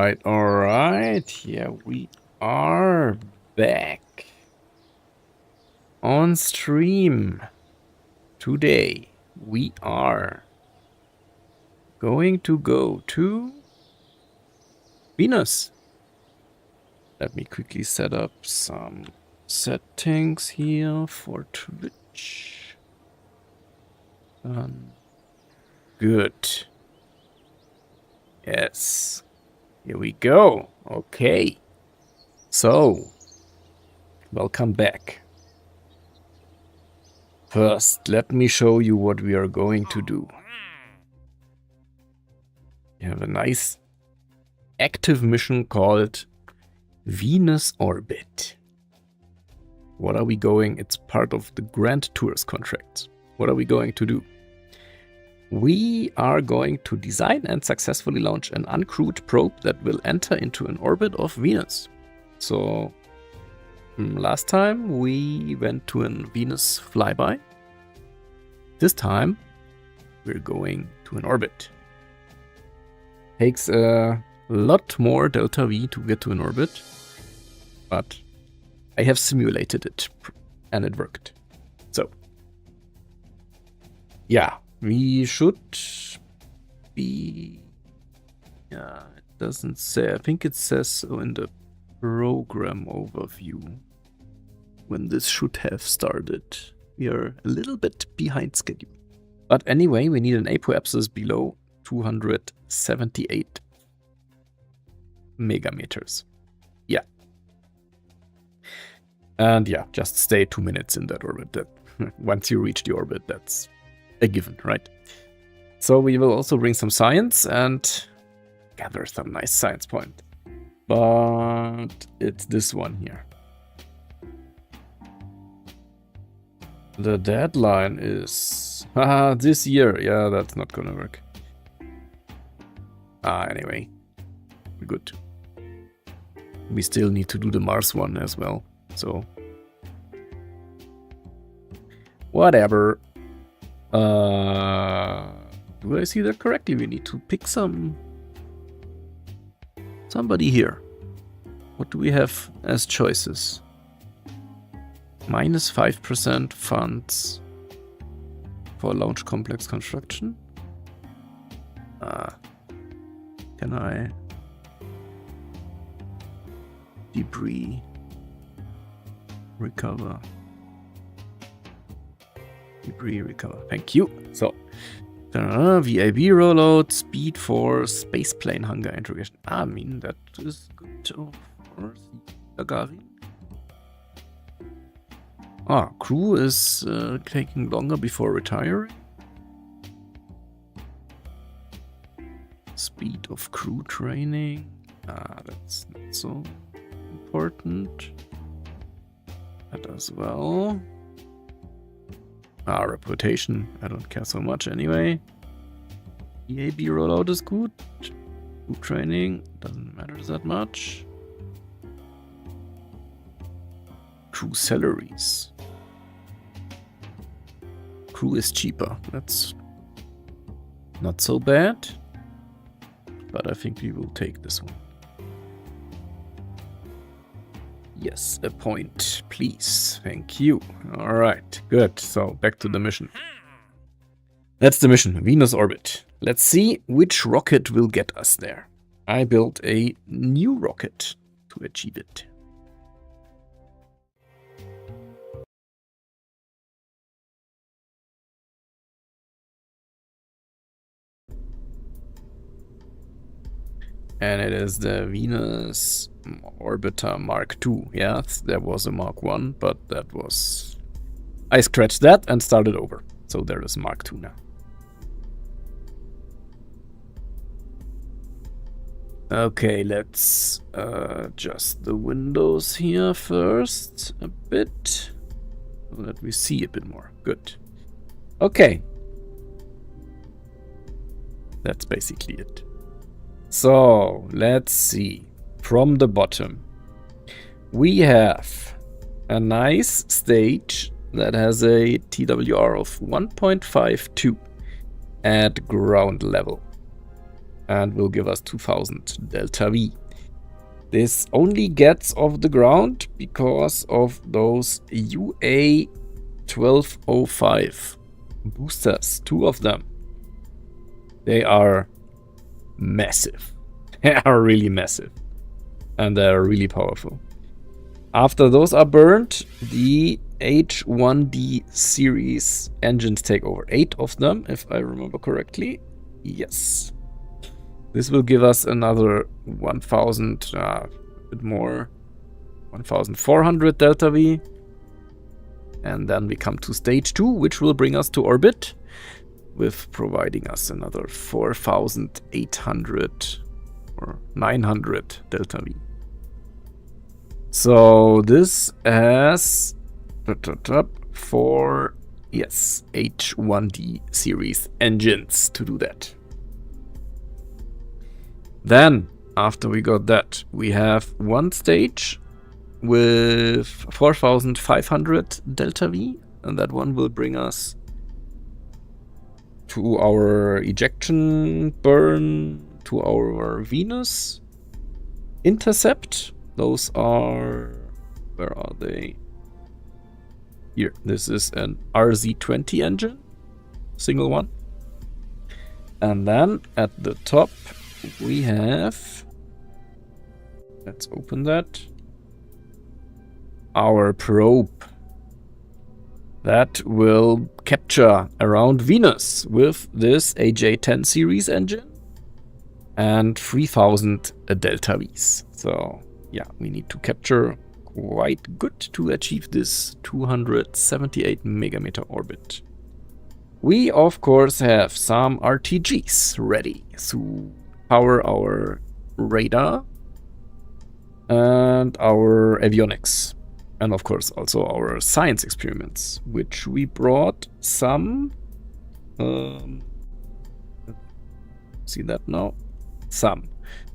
Alright. Here we are back on stream. Today we are going to go to Venus. Let me quickly set up some settings here for Twitch. Good. Yes. Here we go. Okay. So, welcome back. First, let me show you what we are going to do. We have a nice active mission called Venus Orbit. What are we going? It's part of the Grand Tours contracts. What are we going to do? We are going to design and successfully launch an uncrewed probe that will enter into an orbit of Venus. So, last time we went to a Venus flyby. This time, we're going to an orbit. Takes a lot more delta V to get to an orbit, but I have simulated it and it worked. So, yeah. We should be... Yeah, it doesn't say. I think it says so in the program overview when this should have started. We are a little bit behind schedule. But anyway, we need an apoapsis below 278 megameters. Yeah. And yeah, just stay 2 minutes in that orbit. That once you reach the orbit, that's a given, right? So we will also bring some science and gather some nice science points. But it's this one here. The deadline is this year. Yeah, that's not gonna work. Anyway, we're good. We still need to do the Mars one as well. So whatever. Do I see that correctly? We need to pick somebody here. What do we have as choices? Minus 5% funds for launch complex construction. Can I debris recover? Debris recover. Thank you. So, VAB rollout, speed for spaceplane hunger integration. I mean, that is good for Gagarin. Crew is taking longer before retiring. Speed of crew training. That's not so important. That as well. Reputation. I don't care so much anyway. EAB rollout is good. Crew training doesn't matter that much. Crew salaries. Crew is cheaper. That's not so bad. But I think we will take this one. Yes, a point, please. Thank you. All right, good. So back to the mission. That's the mission, Venus orbit. Let's see which rocket will get us there. I built a new rocket to achieve it. And it is the Venus Orbiter Mark II. Yes, there was a Mark I, but that was... I scratched that and started over. So there is Mark II now. Okay, let's adjust the windows here first a bit. So that we see a bit more. Good. Okay. That's basically it. So, let's see. From the bottom, we have a nice stage that has a TWR of 1.52 at ground level. and will give us 2000 delta V. This only gets off the ground because of those UA 1205 boosters, 2 of them. They are massive. They are really massive. And they are really powerful. After those are burned, the H1D series engines take over. 8 of them, if I remember correctly. Yes. This will give us another 1000, a bit more, 1400 delta V. And then we come to stage 2, which will bring us to orbit, with providing us another 4800 or 900 delta V. So this has 4, yes, H1D series engines to do that. Then, after we got that, we have one stage with 4500 delta V, and that one will bring us to our ejection burn, to our Venus intercept. Those are, where are they? Here, this is an RZ20 engine, single one. And then at the top we have, let's open that, our probe that will capture around Venus with this AJ10 series engine and 3000 delta V's. So yeah, we need to capture quite good to achieve this 278 megameter orbit. We of course have some RTGs ready to power our radar and our avionics. And of course also our science experiments, which we brought some. See that now? Some.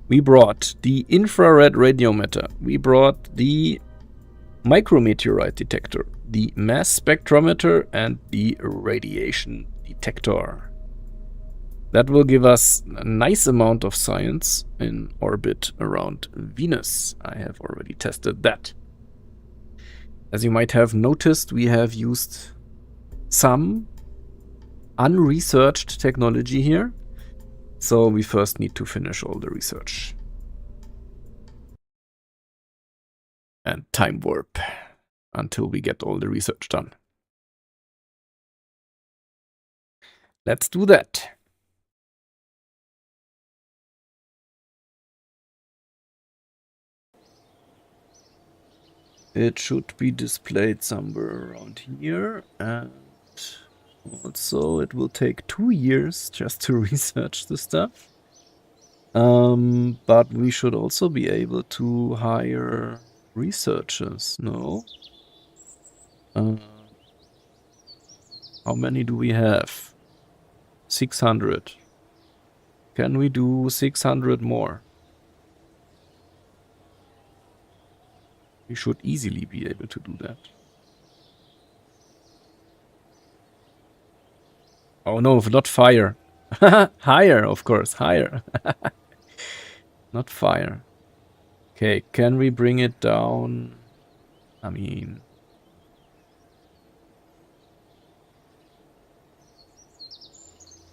We brought the infrared radiometer. We brought the micrometeorite detector, the mass spectrometer, and the radiation detector. That will give us a nice amount of science in orbit around Venus. I have already tested that. As you might have noticed, we have used some unresearched technology here. So we first need to finish all the research. And time warp until we get all the research done. Let's do that. It should be displayed somewhere around here, and also it will take 2 years just to research the stuff. But we should also be able to hire researchers, no? How many do we have? 600. Can we do 600 more? We should easily be able to do that. Oh no, not fire. Higher, of course, higher. Not fire. Okay, can we bring it down? I mean,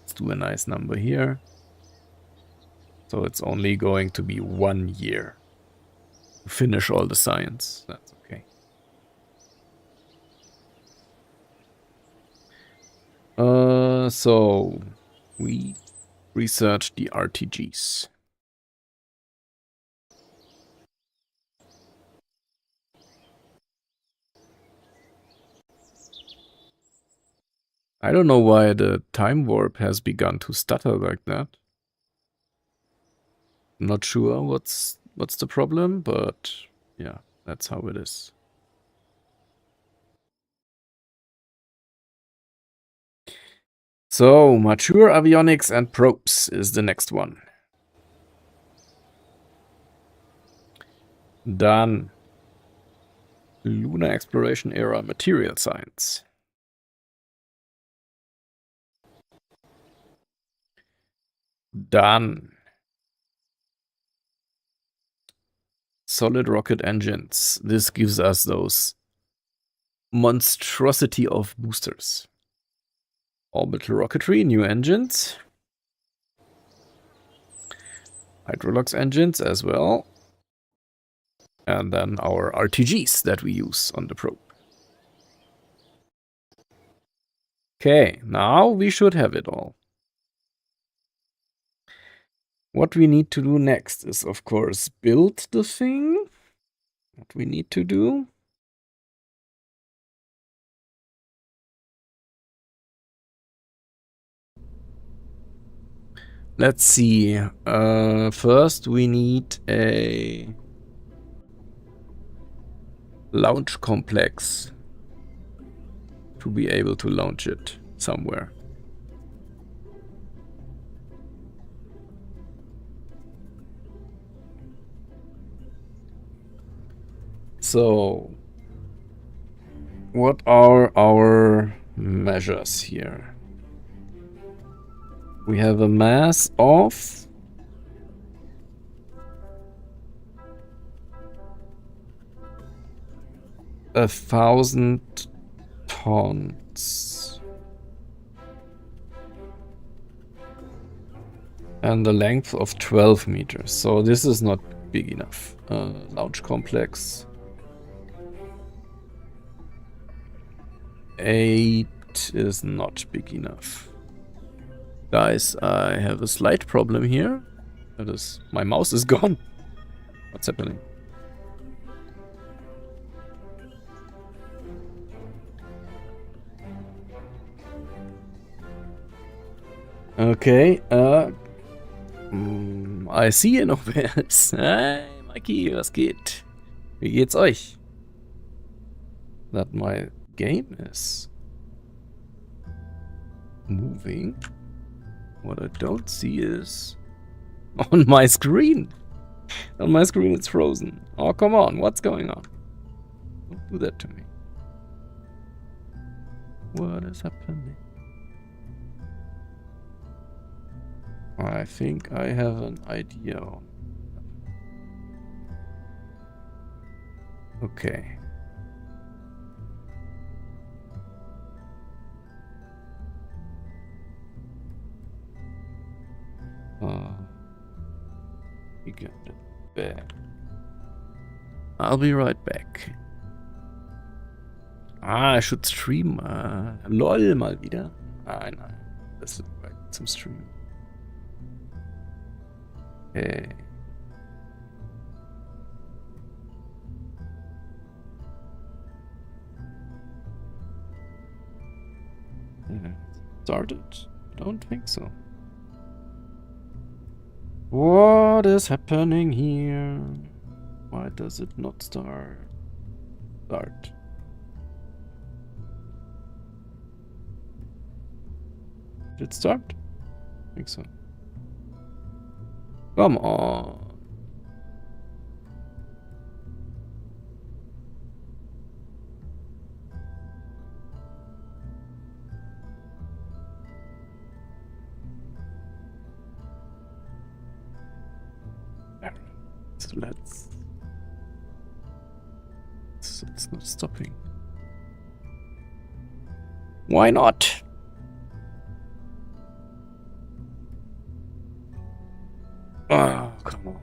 let's do a nice number here. So it's only going to be 1 year to finish all the science. That's okay. So we researched the RTGs. I don't know why the time warp has begun to stutter like that. I'm not sure what's the problem, but yeah, that's how it is. So, mature avionics and probes is the next one. Done. Lunar exploration era material science. Done. solid rocket engines. This gives us those monstrosity of boosters. Orbital rocketry, new engines. Hydrolox engines as well. And then our RTGs that we use on the probe. Okay, now we should have it all. What we need to do next is, of course, build the thing. What we need to do. Let's see. First, we need a launch complex to be able to launch it somewhere. So, what are our measures here? We have a mass of 1,000 tons. And the length of 12 meters. So this is not big enough. Launch complex. 8 is not big enough. Guys, I have a slight problem here. That is, my mouse is gone. What's happening? Okay, I see you noch wer ist. Hey, Mikey, was geht? Wie geht's euch? That my game is moving. What I don't see is on my screen. On my screen it's frozen. Oh, come on, what's going on? Don't do that to me. What is happening? I think I have an idea. Okay. You get it back. I'll be right back. I should stream. LOL mal wieder. Nein. Das wird zum Streamen. Okay. Started? Don't think so. What is happening here? Why does it not start? Start. Did it start? I think so. Come on. So it's not stopping. Why not? Oh, come on.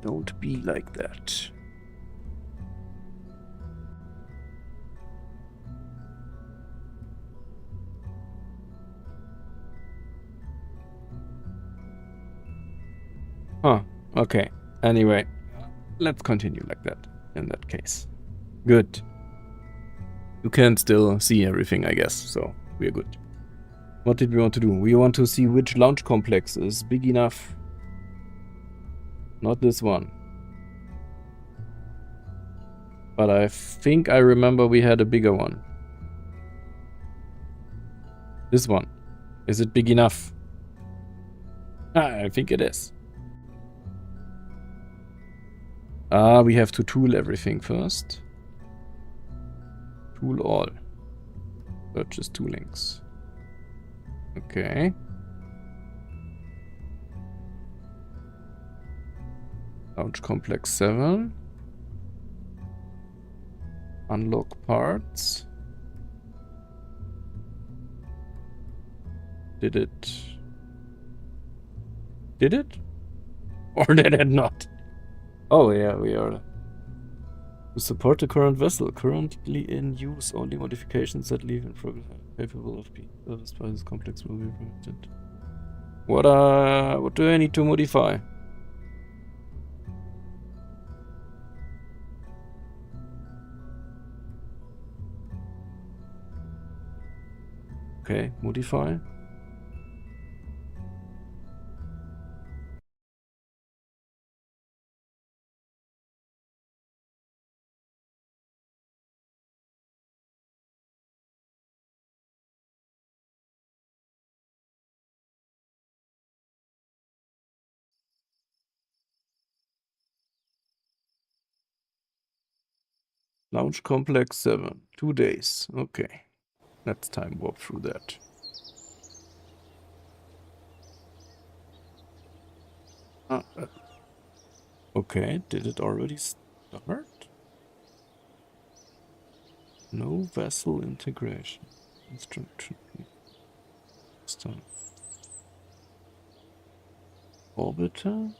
Don't be like that. Huh, okay. Anyway, let's continue like that, in that case. Good. You can still see everything, I guess, so we're good. What did we want to do? We want to see which launch complex is big enough. Not this one. But I think I remember we had a bigger one. This one. Is it big enough? I think it is. We have to tool everything first. Tool all. Purchase toolings. Okay. Launch complex 7. Unlock parts. Did it? Did it? Or did it not? Oh yeah, we are. To support the current vessel, currently in use, only modifications that leave in progress capable of being serviced by this complex will be permitted. What do I need to modify? Okay, modify. Launch complex 7. 2 days. Okay. Let's time warp through that. Okay, did it already start? No vessel integration. Instruction. Start. Orbiter?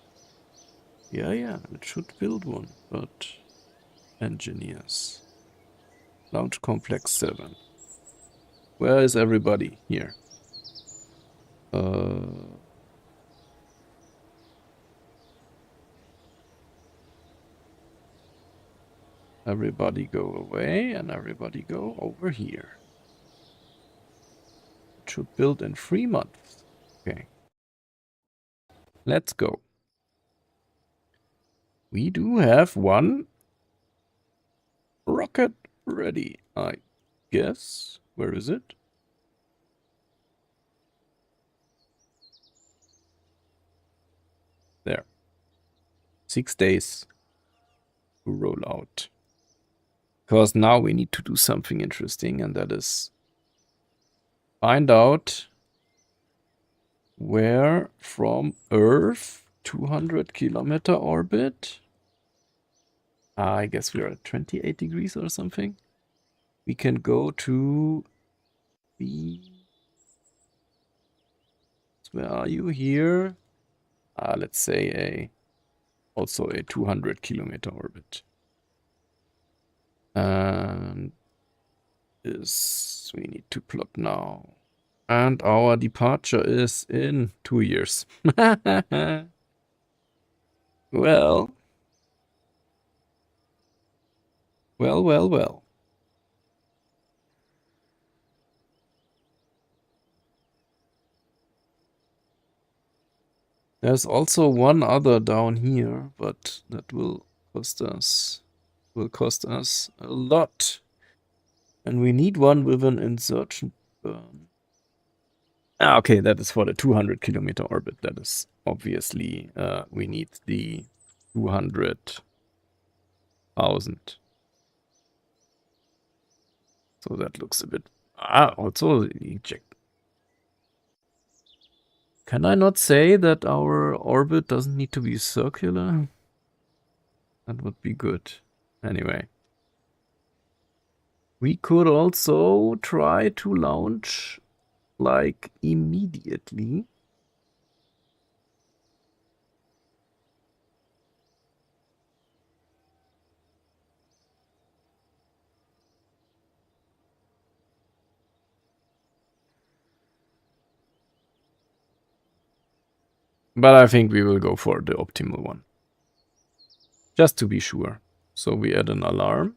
Yeah, it should build one, but engineers. Launch complex 7. Where is everybody? Here. Everybody go away and everybody go over here. It should build in 3 months. Okay. Let's go. We do have one rocket ready, I guess. Where is it? There. 6 days to roll out. Because now we need to do something interesting, and that is find out where from Earth, 200-kilometer orbit. I guess we are at 28 degrees or something. We can go to the... Where are you? Here? Let's say also a 200-kilometer orbit. And this we need to plot now. And our departure is in 2 years. Well. Well. There's also one other down here, but that will cost us a lot. And we need one with an insertion burn. Okay, that is for the 200-kilometer orbit. That is obviously, we need the 200,000. So that looks a bit... also eject. Can I not say that our orbit doesn't need to be circular? That would be good. Anyway. We could also try to launch, like, immediately. But I think we will go for the optimal one. Just to be sure. So we add an alarm.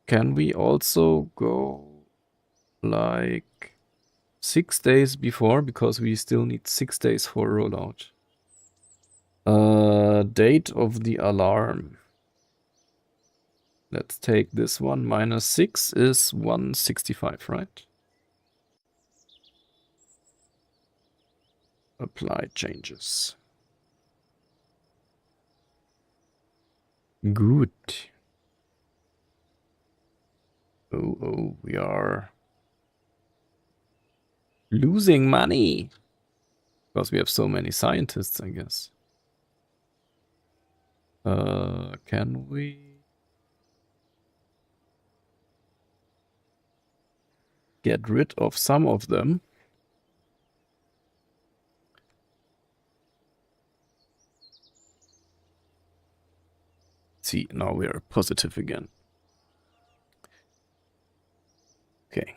Can we also go like 6 days before? Because we still need 6 days for rollout. Date of the alarm. Let's take this one. -6 is 165, right? Apply changes. Good. Oh, we are losing money. Because we have so many scientists, I guess. Can we get rid of some of them? See, now we are positive again. Okay.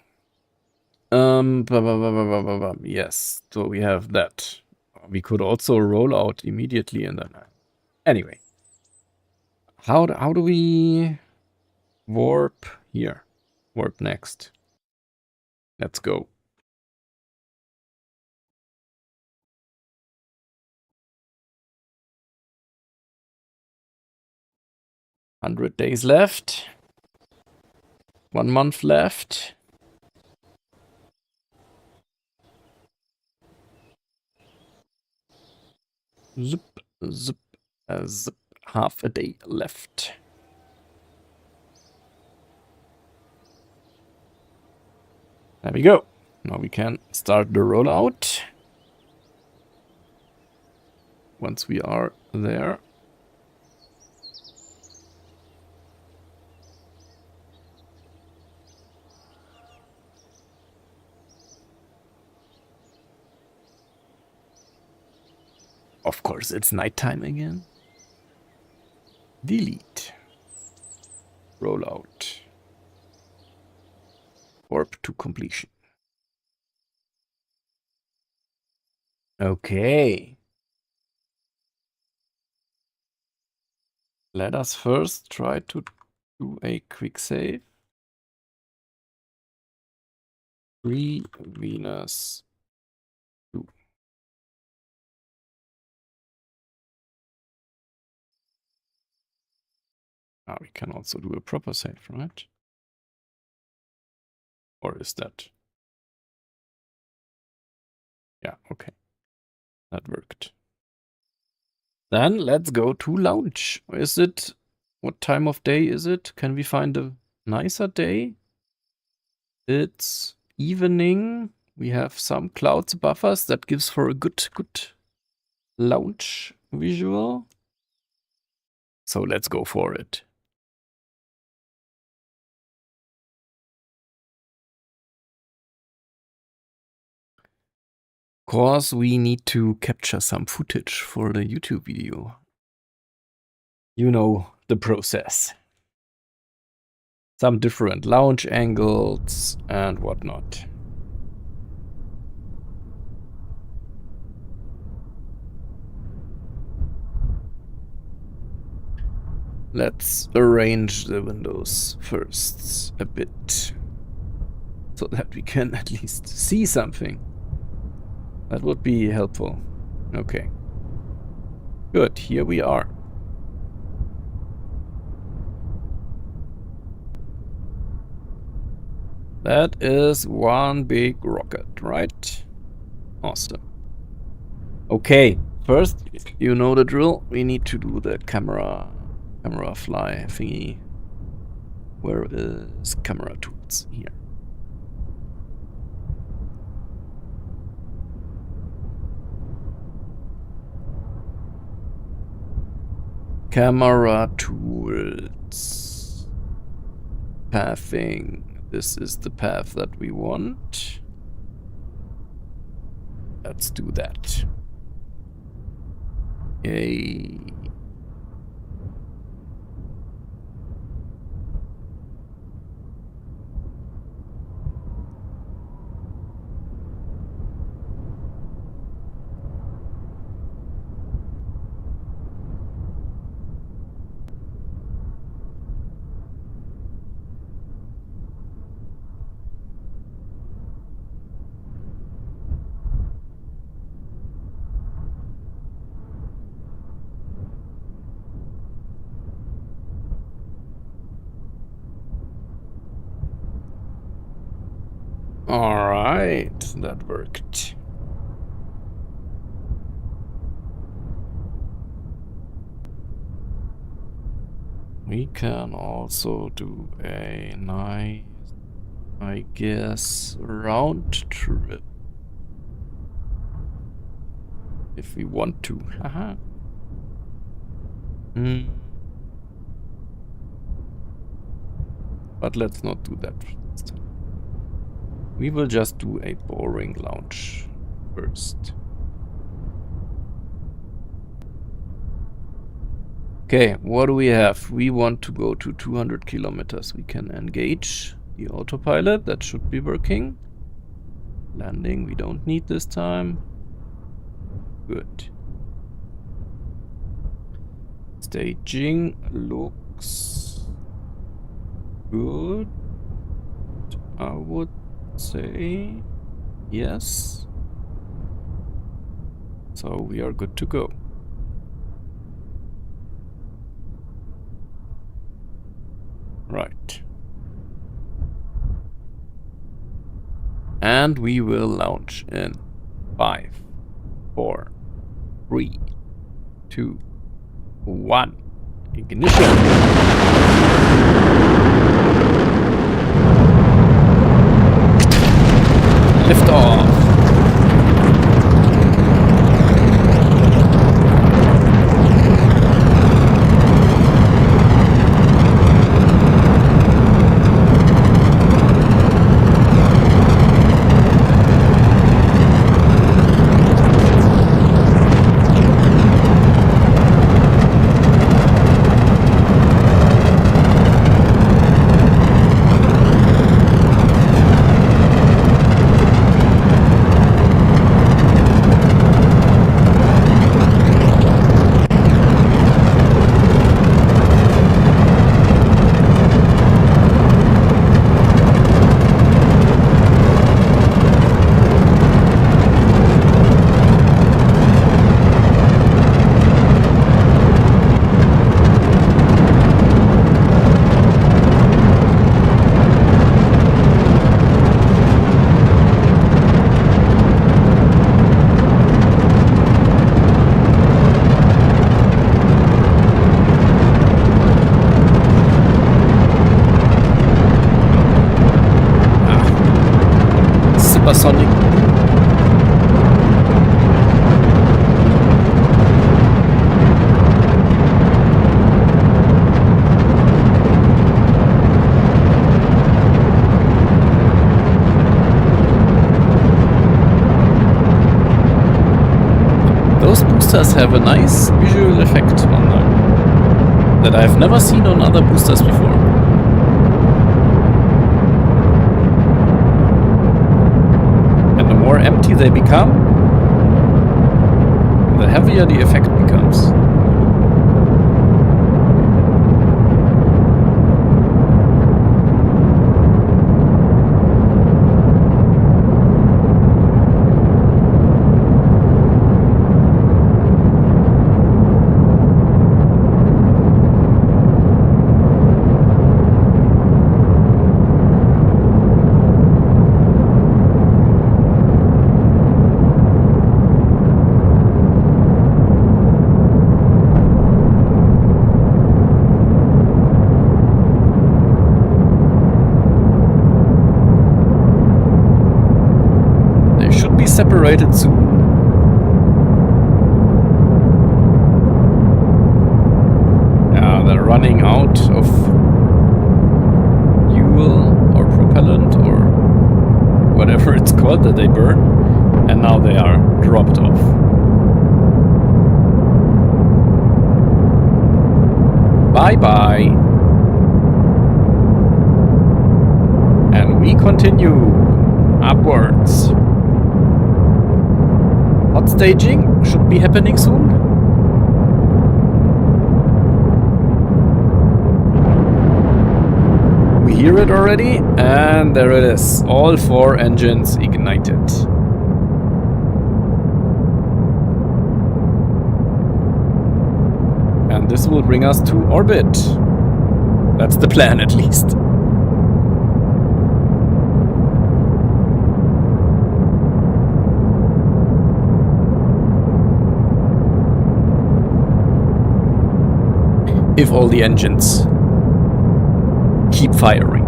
Yes, so we have that. We could also roll out immediately and then... Anyway. How do we warp here? Warp next. Let's go. $100 days left. 1 month left. Zip, zip, zip. Half a day left. There we go. Now we can start the rollout. Once we are there. Of course, it's nighttime again. Delete. Rollout. Warp to completion. Okay. Let us first try to do a quick save. Venus 2. We can also do a proper save, right? Or is that... Yeah, okay. That worked. Then let's go to launch. Is it... What time of day is it? Can we find a nicer day? It's evening. We have some clouds above us. That gives for a good launch visual. So let's go for it. Of course, we need to capture some footage for the YouTube video. You know the process. Some different launch angles and whatnot. Let's arrange the windows first a bit, so that we can at least see something. That would be helpful. Okay. Good, here we are. That is one big rocket, right? Awesome. Okay, first, you know the drill. We need to do the camera fly thingy. Where is camera tools? Here. Camera tools. Pathing. This is the path that we want. Let's do that. Yay. Alright, that worked. We can also do a nice, I guess, round trip. If we want to. Haha. But let's not do that this time. We will just do a boring launch first. Okay, what do we have? We want to go to 200 kilometers. We can engage the autopilot. That should be working. Landing, we don't need this time. Good. Staging looks good. I would say yes. So we are good to go. Right. And we will launch in 5, 4, 3, 2, 1. Ignition. Lift off. Supersonic. Those boosters have a nice visual effect on them that I've never seen on other boosters before. The more empty they become, the heavier the effect becomes. Separated soon. Yeah, they're running out of fuel or propellant or whatever it's called that they burn, and now they are dropped off. Bye-bye. And we continue upwards. Hot staging should be happening soon. We hear it already, and there it is. All 4 engines ignited. And this will bring us to orbit. That's the plan, at least. If all the engines keep firing.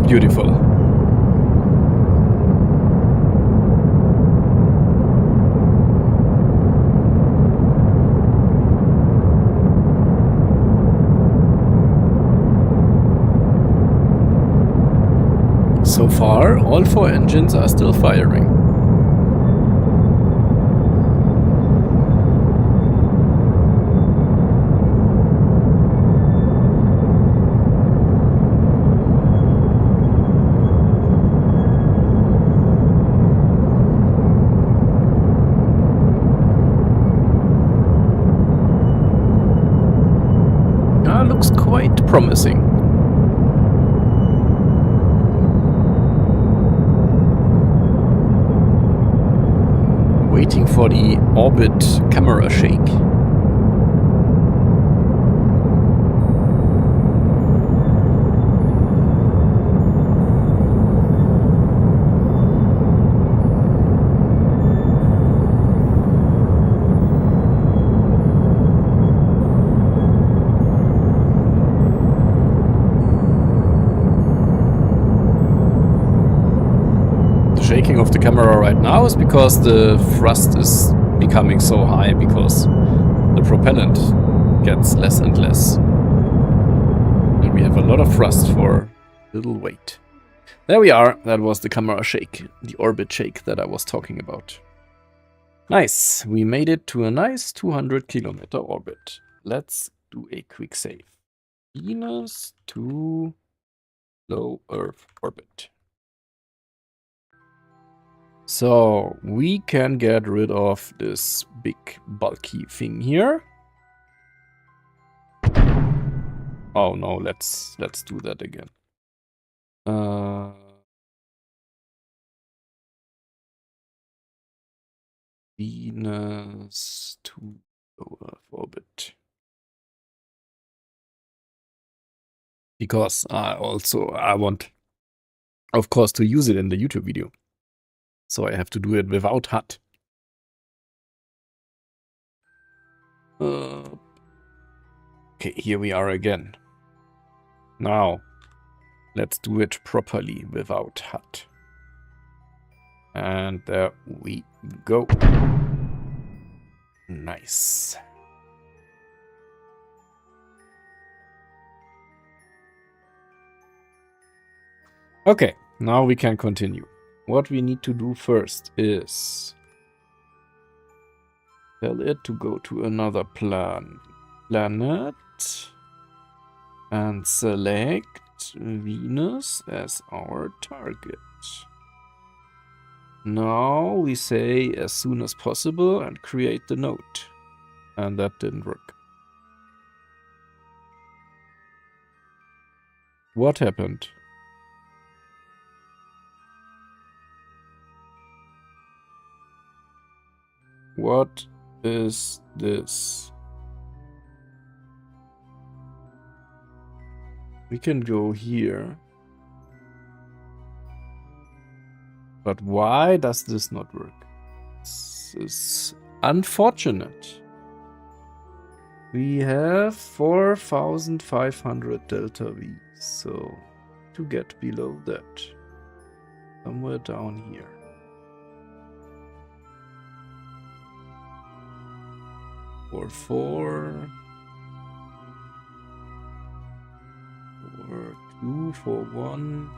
beautiful. So far, all 4 engines are still firing. Looks quite promising. Waiting for the orbit camera shake. Shaking of the camera right now is because the thrust is becoming so high because the propellant gets less and less. And we have a lot of thrust for little weight. There we are. That was the camera shake, the orbit shake that I was talking about. Nice. We made it to a nice 200-kilometer orbit. Let's do a quick save. Venus to low Earth orbit. So we can get rid of this big bulky thing here. Oh no, let's do that again. Venus to low Earth orbit. Because I want, of course, to use it in the YouTube video. So I have to do it without HUD. Okay, here we are again. Now, let's do it properly without HUD. And there we go. Nice. Okay, now we can continue. What we need to do first is tell it to go to another planet and select Venus as our target. Now we say as soon as possible and create the node. And that didn't work. What happened? What is this? We can go here. But why does this not work? This is unfortunate. We have 4,500 delta V. So to get below that, somewhere down here. Or 4, 2, 4, 1,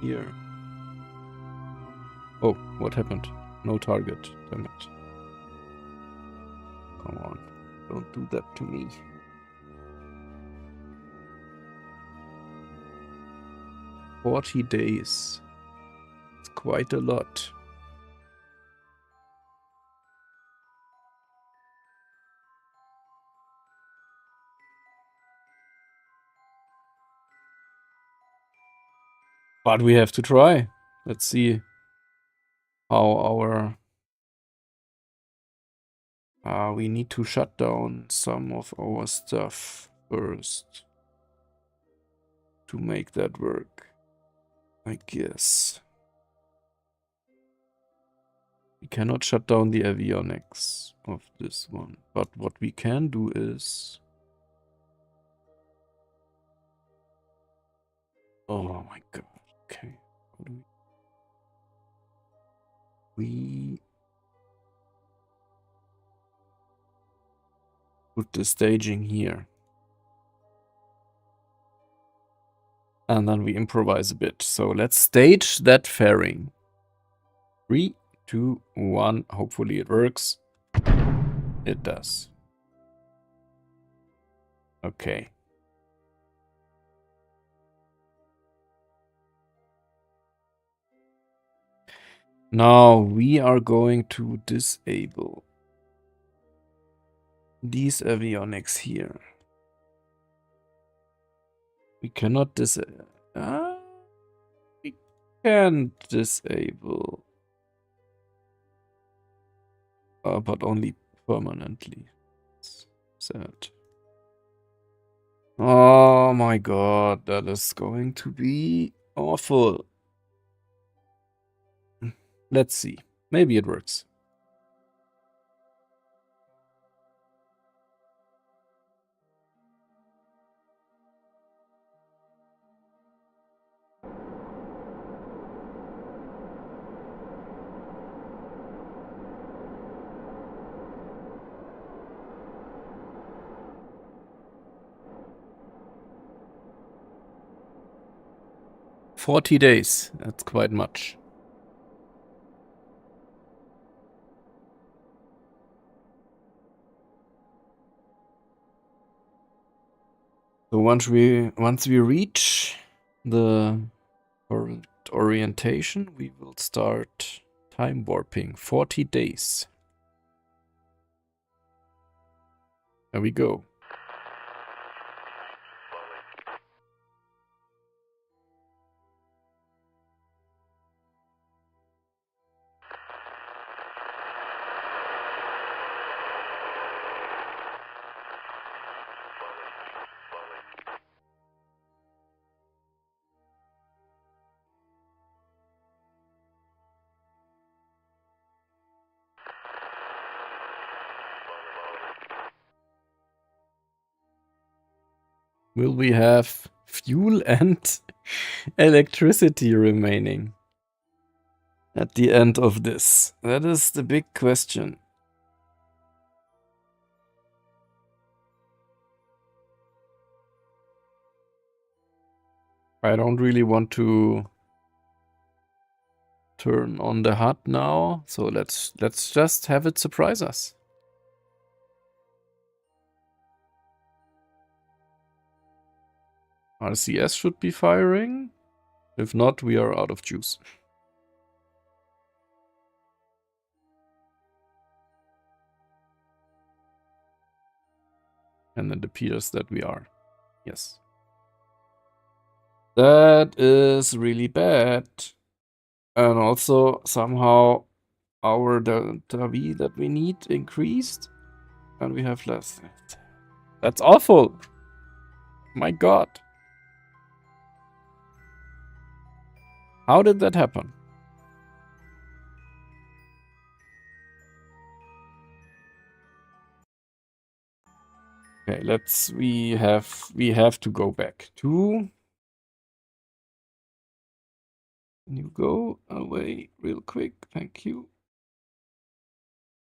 here. Oh, what happened? No target, damn it. Come on, don't do that to me. "40 days. It's quite a lot. But we have to try. Let's see how our... we need to shut down some of our stuff first to make that work, I guess. We cannot shut down the avionics of this one, but what we can do is... Oh my god. Okay. What do we put the staging here. And then we improvise a bit. So let's stage that fairing. 3, 2, 1. Hopefully it works. It does. Okay. Now we are going to disable these avionics here. We cannot we can disable, but only permanently. Sad. Oh my god, that is going to be awful. Let's see. Maybe it works. "40 days. That's quite much. So once we reach the current orientation, we will start time warping. 40 days. There we go. Will we have fuel and electricity remaining at the end of this? That is the big question. I don't really want to turn on the HUD now, so let's just have it surprise us. RCS should be firing. If not, we are out of juice. And it appears that we are. Yes. That is really bad. And also, somehow, our delta V that we need increased. And we have less. That's awful. My god. How did that happen? Okay, we have to go back to. Can you go away real quick? Thank you.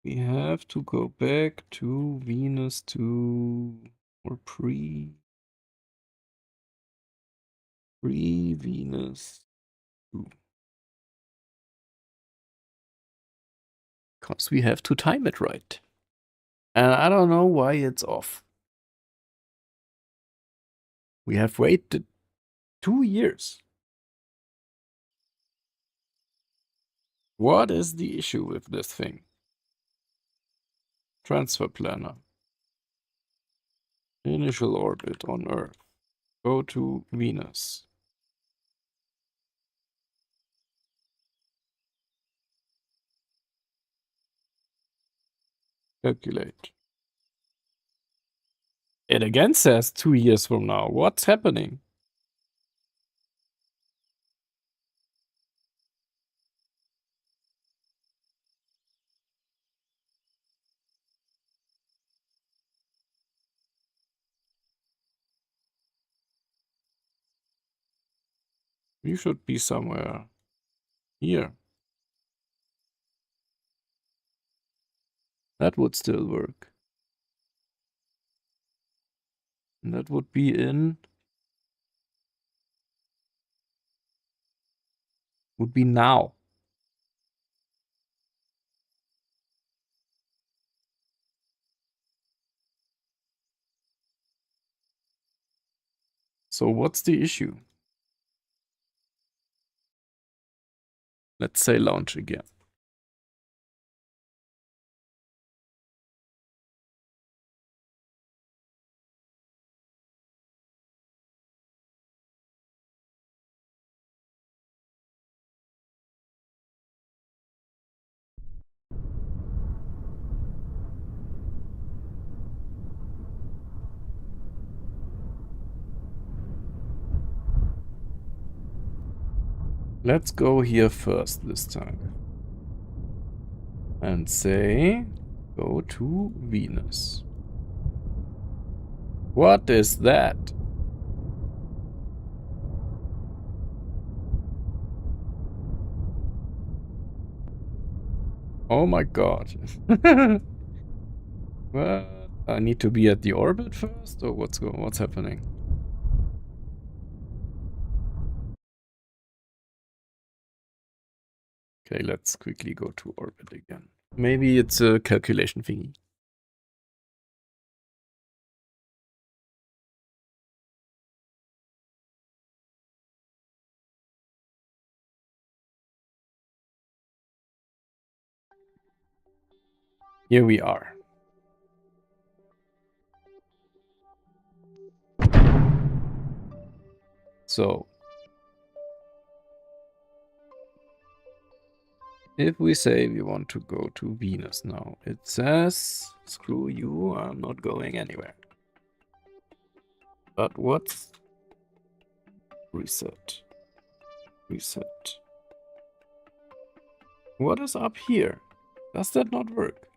We have to go back to Venus 2 or pre-Venus 2. Because we have to time it right. And I don't know why it's off. We have waited 2 years. What is the issue with this thing? Transfer planner. Initial orbit on Earth. Go to Venus. Calculate. It again says 2 years from now. What's happening? We should be somewhere here. That would still work. And that would be in... Would be now. So what's the issue? Let's say launch again. Let's go here first this time. And say, go to Venus. What is that? Oh my god. What? I need to be at the orbit first, or what's happening? Okay, let's quickly go to orbit again. Maybe it's a calculation thingy. Here we are. So, if we say we want to go to Venus now, it says, screw you, I'm not going anywhere. But what's... Reset. Reset. What is up here? Does that not work?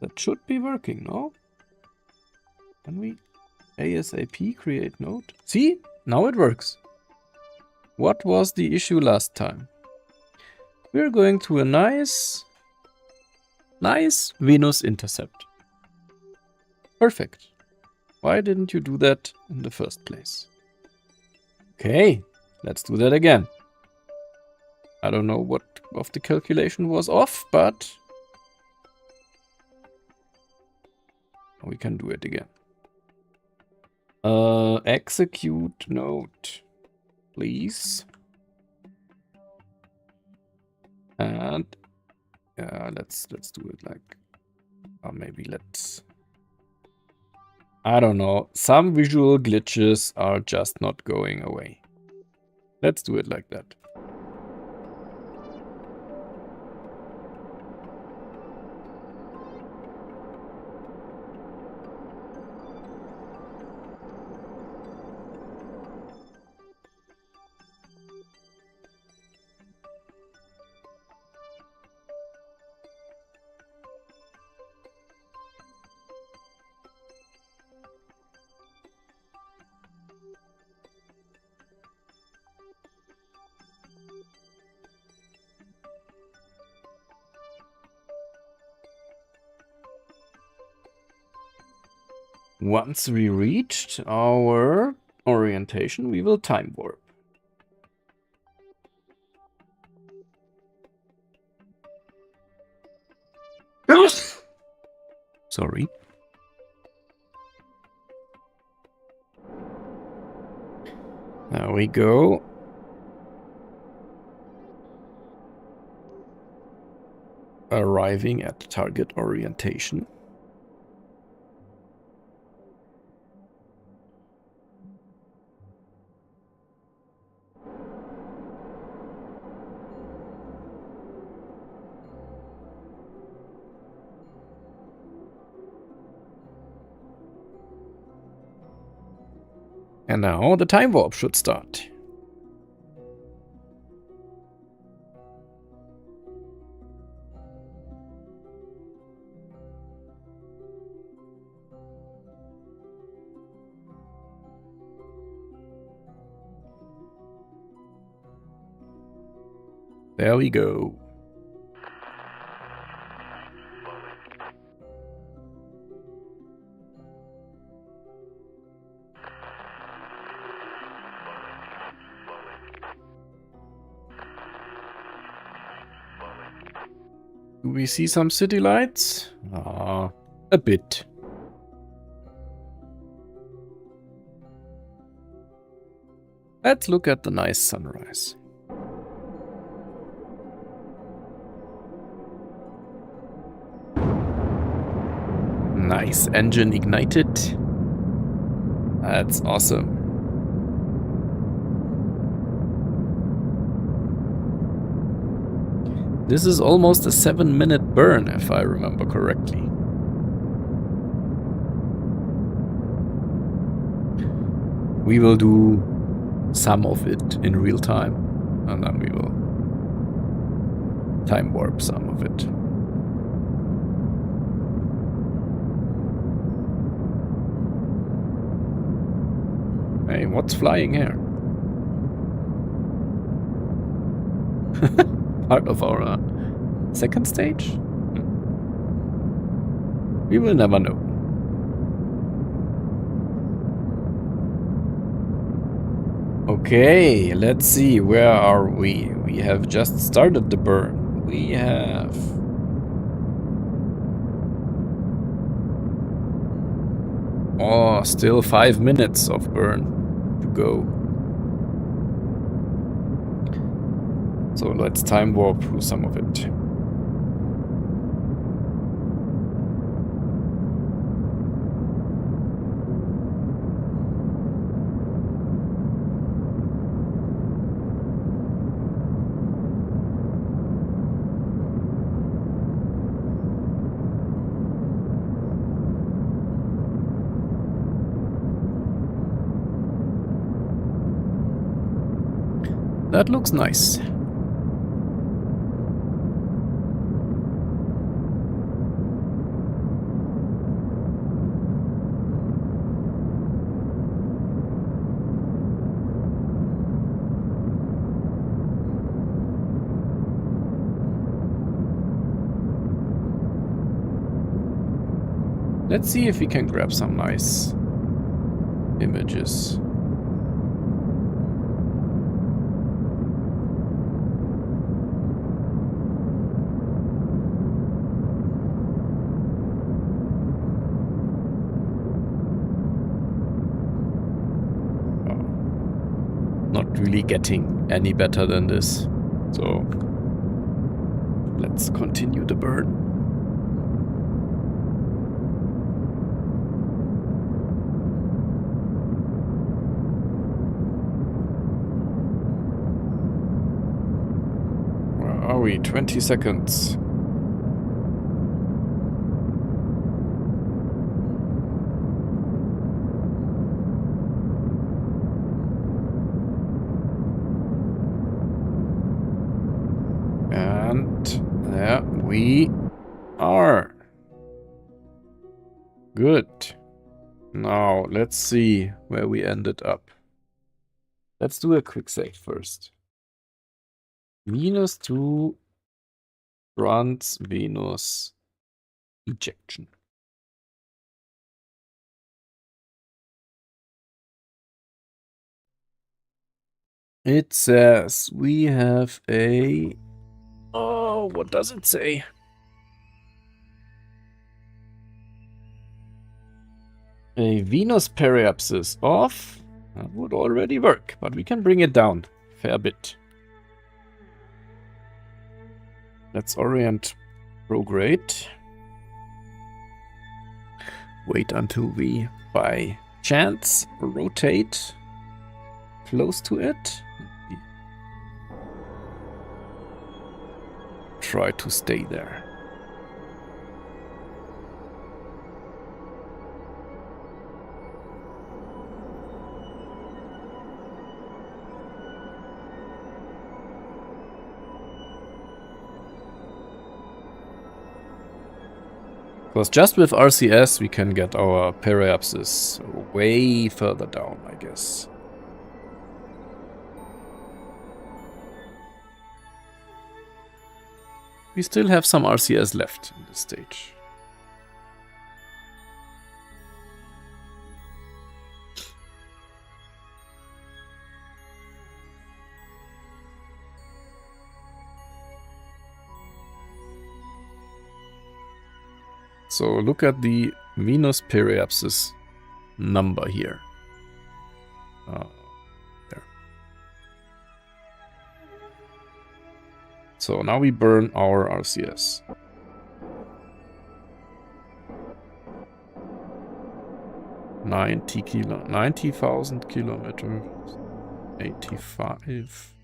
That should be working, no? Can we ASAP create node? See? Now it works. What was the issue last time? We're going to a nice Venus intercept. Perfect. Why didn't you do that in the first place? Okay, let's do that again. I don't know what of the calculation was off, but we can do it again. Execute node, please. And let's do it like, or maybe let's, I don't know, some visual glitches are just not going away. Let's do it like that. Once we reached our orientation, we will time warp. Sorry. There we go. Arriving at target orientation. And now the time warp should start. There we go. Do we see some city lights? Ah, a bit. Let's look at the nice sunrise. Nice, engine ignited. That's awesome. This is almost a 7-minute burn, if I remember correctly. We will do some of it in real time, and then we will time warp some of it. Hey, what's flying here? Part of our second stage? We will never know. Okay, let's see, where are we? We have just started the burn. We have... Oh, still 5 minutes of burn to go. So let's time warp through some of it. That looks nice. Let's see if we can grab some nice images. Not really getting any better than this. So let's continue the burn. Where are we? 20 seconds. There we are. Good. Now, let's see where we ended up. Let's do a quick save first. -2 trans-Venus ejection. It says we have a... Oh, what does it say? A Venus periapsis off. That would already work, but we can bring it down a fair bit. Let's orient prograde. Wait until we, by chance, rotate close to it. Try to stay there. Because just with RCS we can get our periapsis way further down, I guess. We still have some RCS left in this stage. So look at the Venus periapsis number here. There. So now we burn our RCS. .90 90,000 kilometers. 85.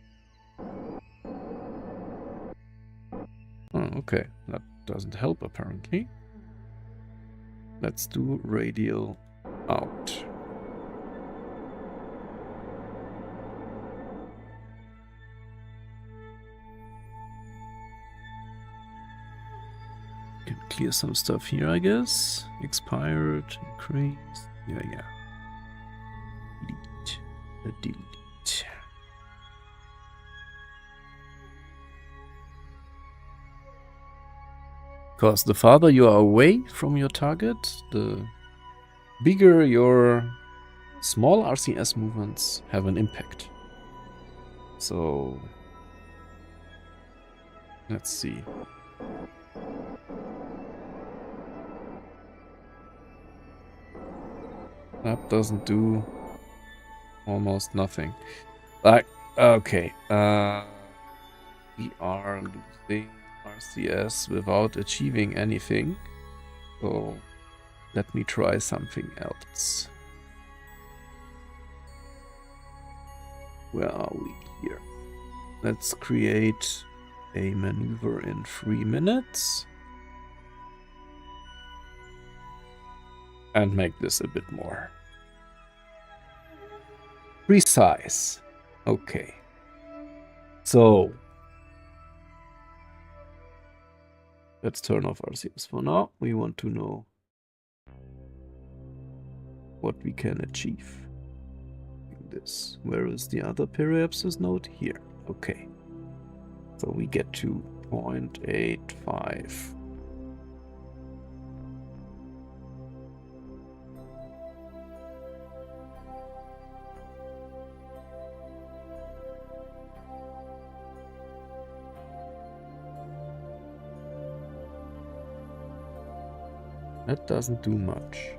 Oh, okay, that doesn't help apparently. Let's do radial out. Can clear some stuff here, I guess. Expired, increased. Yeah. Delete. Because the farther you are away from your target, the bigger your small RCS movements have an impact. So let's see. That doesn't do almost nothing. Okay. We are losing RCS without achieving anything. So let me try something else. Where are we here? Let's create a maneuver in 3 minutes. And make this a bit more precise. Okay. So let's turn off RCS for now. We want to know what we can achieve. This. Where is the other periapsis node? Here. Okay. So we get to 0.85. That doesn't do much.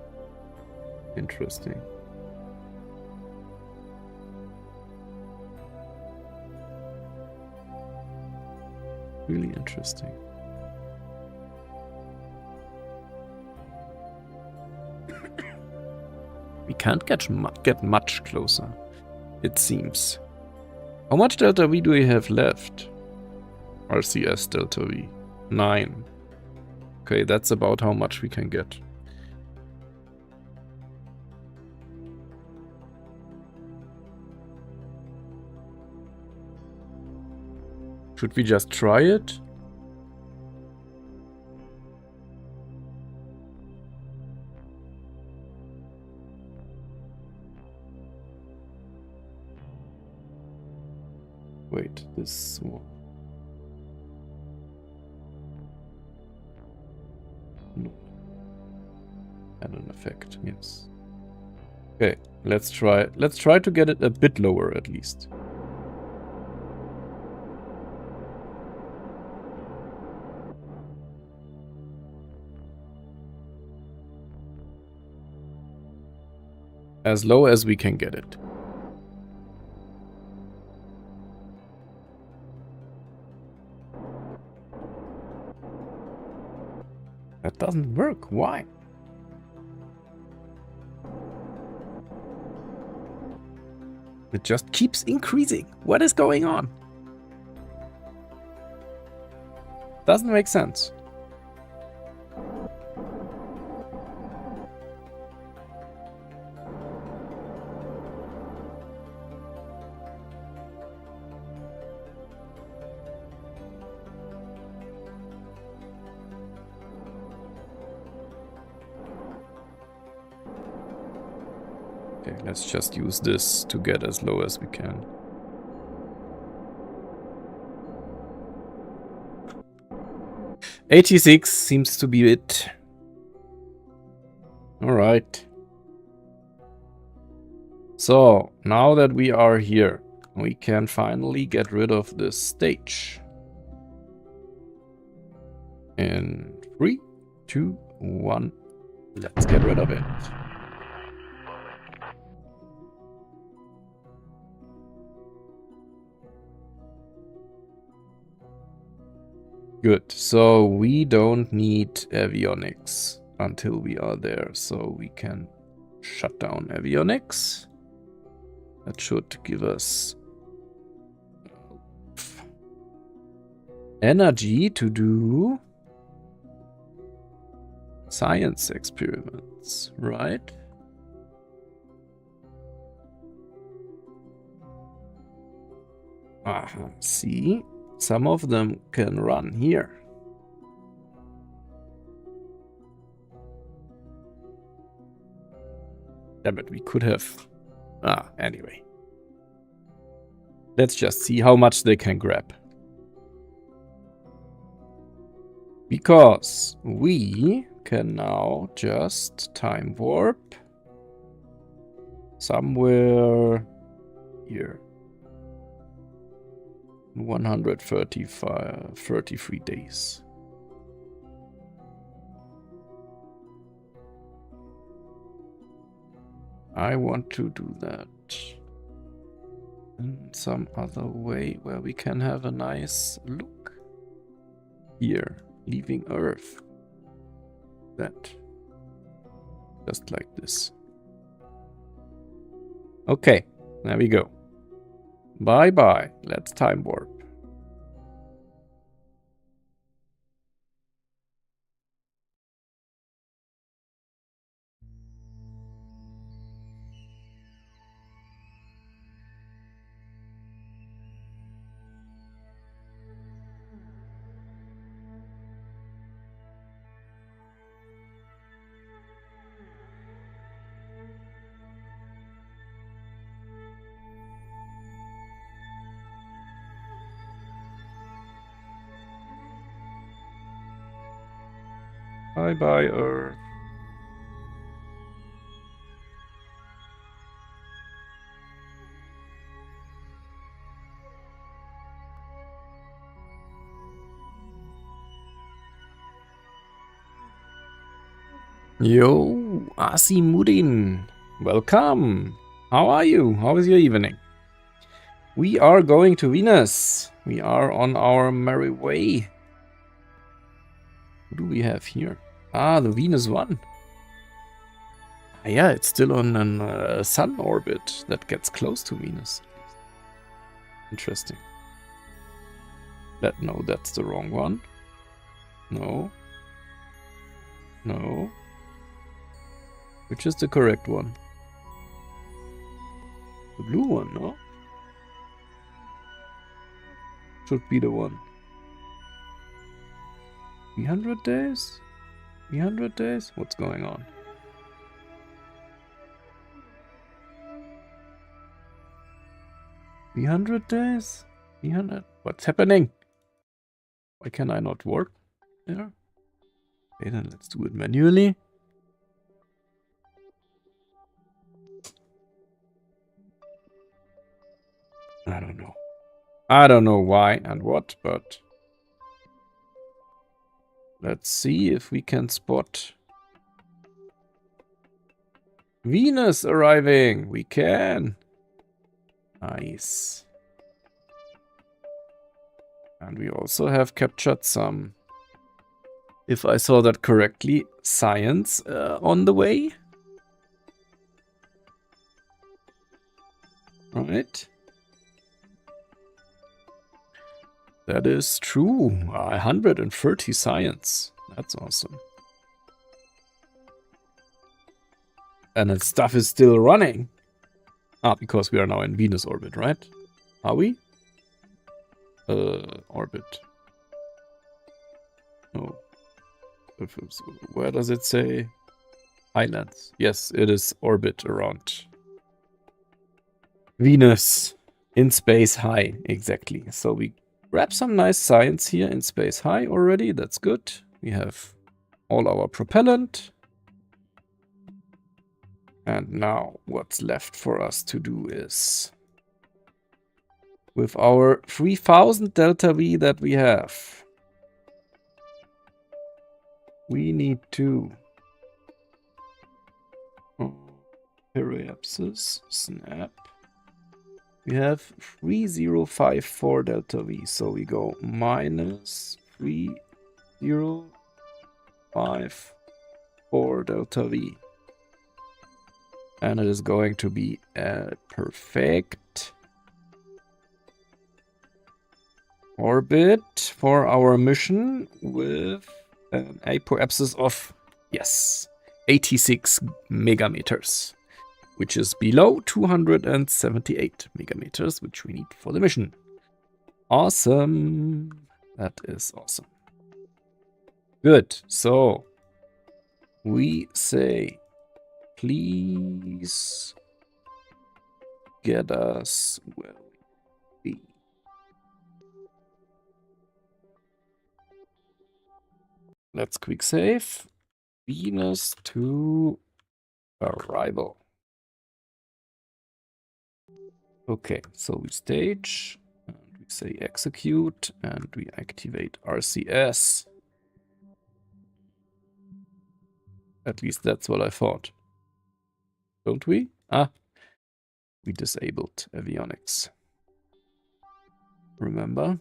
Interesting. Really interesting. We can't get much closer, it seems. How much delta V do we have left? RCS delta V. 9. Okay, that's about how much we can get. Should we just try it? Wait, this one. No. Had an effect, yes. Okay, let's try to get it a bit lower at least. As low as we can get it. That doesn't work. Why? It just keeps increasing. What is going on? Doesn't make sense. Let's just use this to get as low as we can. 86 seems to be it. Alright. So, now that we are here, we can finally get rid of this stage. In 3, 2, 1, let's get rid of it. Good, so we don't need avionics until we are there, so we can shut down avionics. That should give us energy to do science experiments, right? See, some of them can run here. Damn it, we could have... anyway. Let's just see how much they can grab. Because we can now just time warp somewhere here. 133 days. I want to do that in some other way where we can have a nice look. Here, leaving Earth. That. Just like this. Okay, there we go. Bye-bye. Let's time warp. Bye-bye, Earth. Yo, Asimudin. Welcome. How are you? How is your evening? We are going to Venus. We are on our merry way. What do we have here? The Venus 1. Yeah, it's still on a sun orbit that gets close to Venus. Interesting. No, that's the wrong one. No. No. Which is the correct one? The blue one, no? Should be the one. 300 days? 300 days? What's going on? $300 days? 300? What's happening? Why can I not warp there? Okay, then let's do it manually. I don't know. I don't know why and what, but let's see if we can spot Venus arriving. We can. Nice. And we also have captured some, if I saw that correctly, science on the way. Right. That is true. 130 science. That's awesome. And that stuff is still running. Because we are now in Venus orbit, right? Are we? Orbit. No. Where does it say? Islands. Yes, it is orbit around Venus. In space high, exactly. So we Grab some nice science here in Space High already. That's good. We have all our propellant. And now what's left for us to do is, with our 3000 delta V that we have, we need to periapsis snap. We have 3054 delta V, so we go minus 3054 delta V. And it is going to be a perfect orbit for our mission with an apoapsis of, yes, 86 megameters, which is below 278 megameters, which we need for the mission. Awesome. That is awesome. Good. So we say, please get us where we be. Let's quick save. Venus to arrival. Okay, so we stage, and we say execute, and we activate RCS. At least that's what I thought. Don't we? Ah, we disabled avionics. Remember?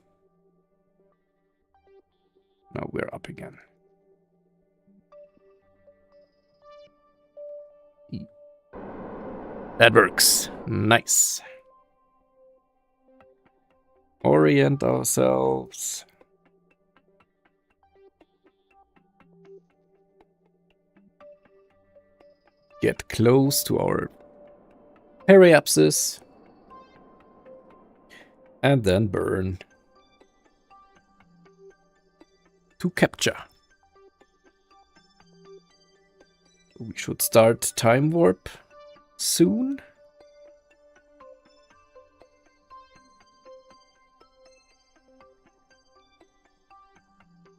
Now we're up again. That works. Nice. Orient ourselves. Get close to our periapsis. And then burn. To capture. We should start time warp soon.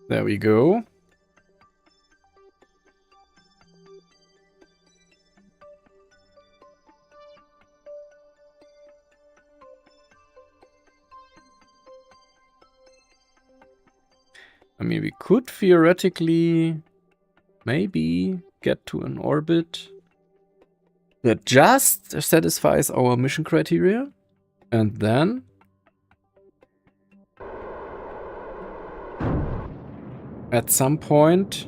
There we go. I mean, we could theoretically maybe get to an orbit that just satisfies our mission criteria, and then at some point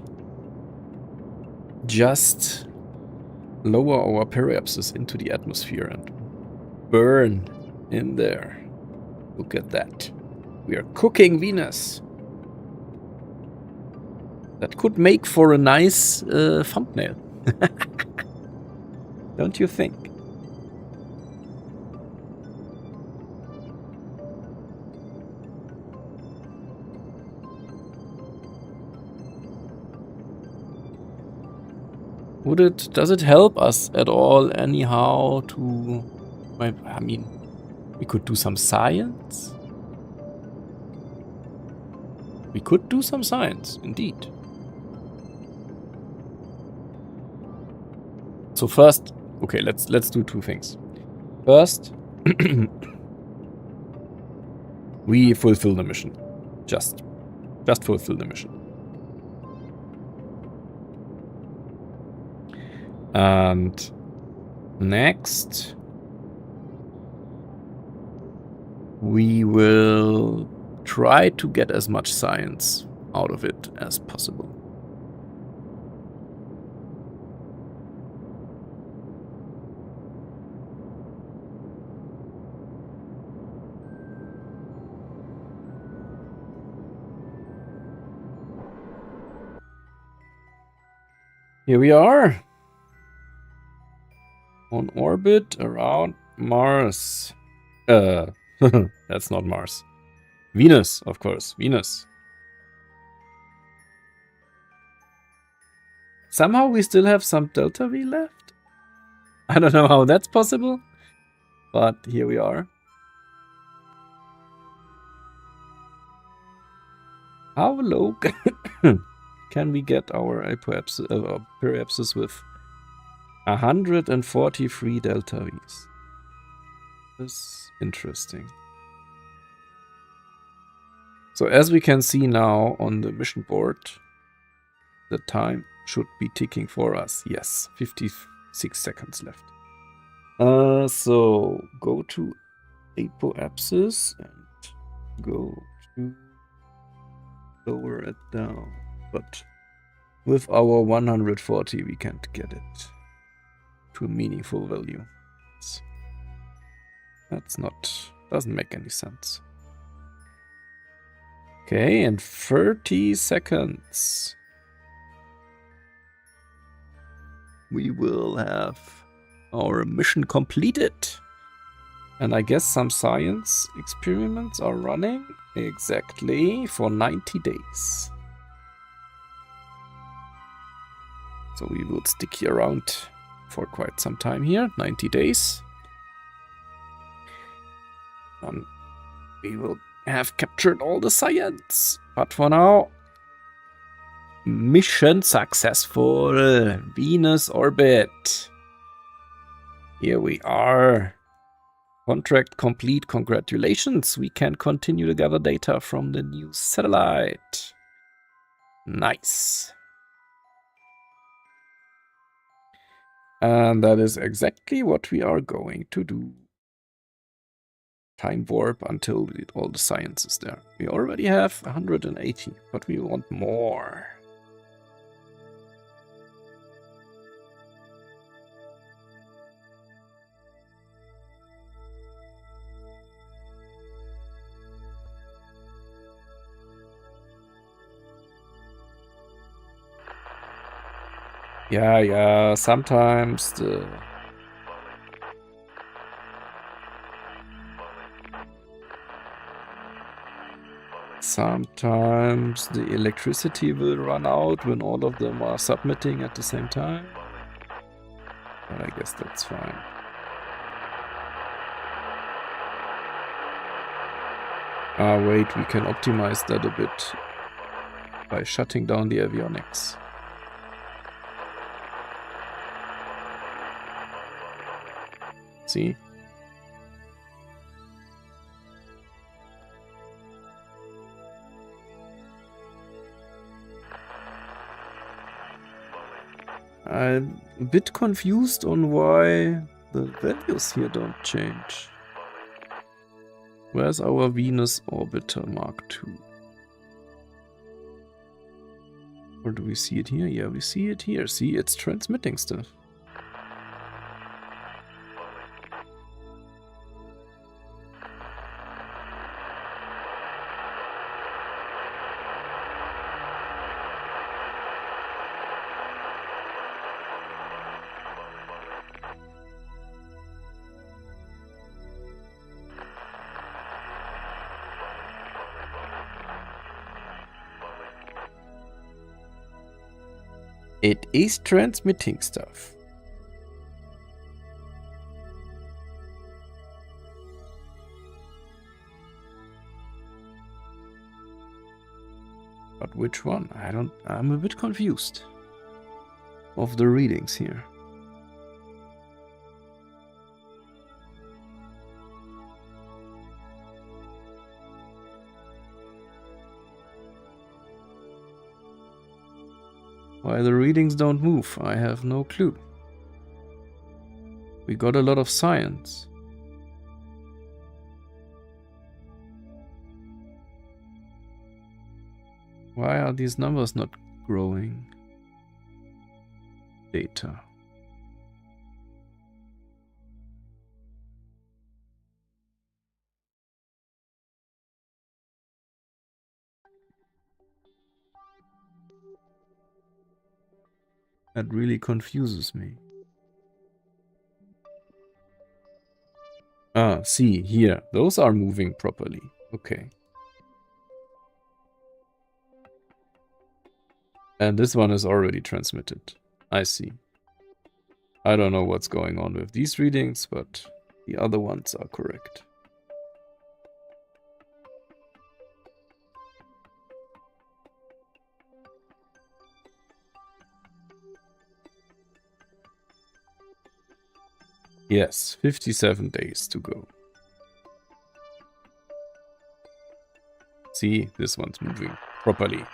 just lower our periapsis into the atmosphere and burn in there. Look at that. We are cooking Venus. That could make for a nice thumbnail. Don't you think? Does it help us at all anyhow to, I mean, we could do some science. We could do some science, indeed. So first, okay, let's do two things. First, we fulfill the mission. Just fulfill the mission. And next, we will try to get as much science out of it as possible. Here we are. On orbit around Mars. That's not Mars. Venus, of course. Venus. Somehow we still have some delta V left. I don't know how that's possible, but here we are. How low can we get our periapsis with 143 delta V's? This is interesting. So as we can see now on the mission board, the time should be ticking for us. Yes, 56 seconds left. So go to apoapsis and go to lower it down. But with our 140, we can't get it to a meaningful value. That's not, doesn't make any sense. Okay, in 30 seconds, we will have our mission completed. And I guess some science experiments are running exactly for 90 days. So we will stick here around for quite some time here, 90 days. We will have captured all the science. But for now, mission successful. Venus orbit. Here we are. Contract complete. Congratulations. We can continue to gather data from the new satellite. Nice. And that is exactly what we are going to do. Time warp until all the science is there. We already have 180, but we want more. Yeah, sometimes the electricity will run out when all of them are submitting at the same time. But I guess that's fine. Wait, we can optimize that a bit by shutting down the avionics. See? I'm a bit confused on why the values here don't change. Where's our Venus Orbiter Mark II? Or do we see it here? Yeah, we see it here. See, it's transmitting stuff. It is transmitting stuff. But which one? I'm a bit confused of the readings here. Why the readings don't move, I have no clue. We got a lot of science. Why are these numbers not growing? Data. That really confuses me. Ah, see, here. Those are moving properly. Okay. And this one is already transmitted. I see. I don't know what's going on with these readings, but the other ones are correct. Yes, 57 days to go. See, this one's moving properly.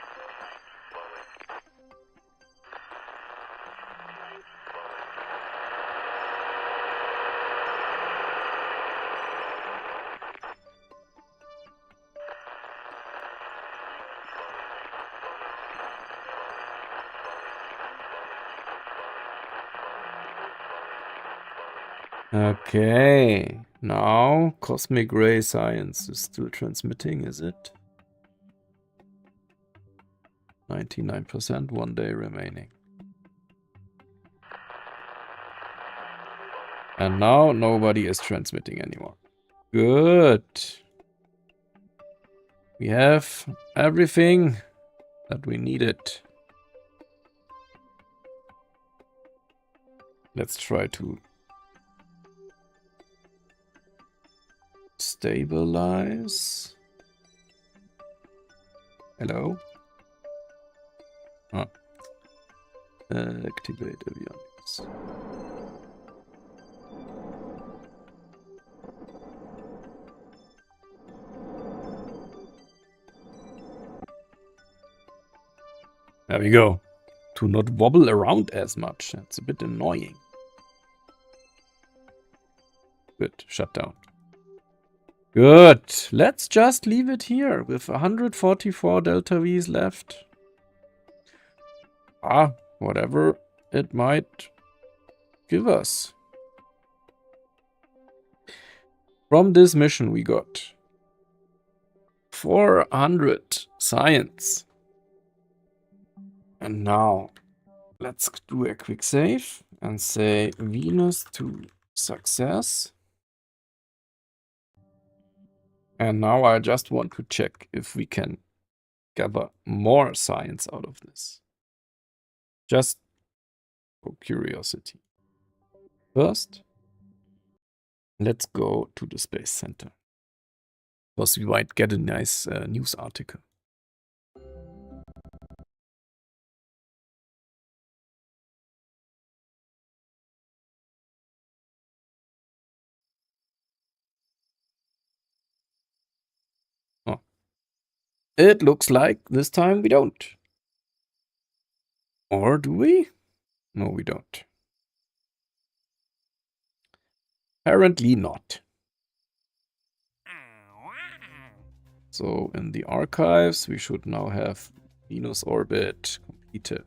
Okay, now Cosmic Ray Science is still transmitting, is it? 99%, 1 day remaining. And now nobody is transmitting anymore. Good. We have everything that we needed. Let's try to stabilize. Hello? Activate avionics. There we go. To not wobble around as much. That's a bit annoying. Good. Shut down. Good. Let's just leave it here with 144 Delta V's left. Whatever it might give us. From this mission we got 400 science. And now let's do a quick save and say Venus to success. And now I just want to check if we can gather more science out of this. Just for curiosity. First, let's go to the Space Center. Because we might get a nice news article. Oh. It looks like this time we don't. Or do we? No, we don't. Apparently not. So in the archives, we should now have Venus orbit completed.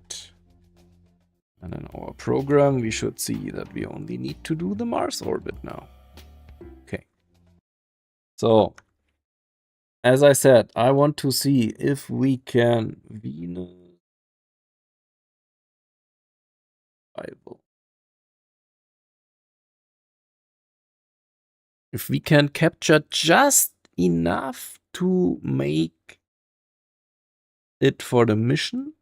And in our program, we should see that we only need to do the Mars orbit now. Okay. So, as I said, I want to see if we can Venus rival. If we can capture just enough to make it for the mission.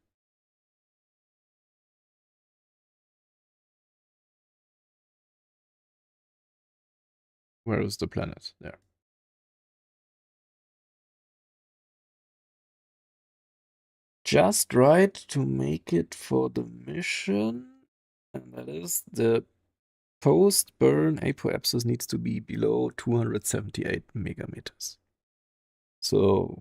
Where is the planet? There. Just right to make it for the mission. And that is the post-burn apoapsis needs to be below 278 megameters. So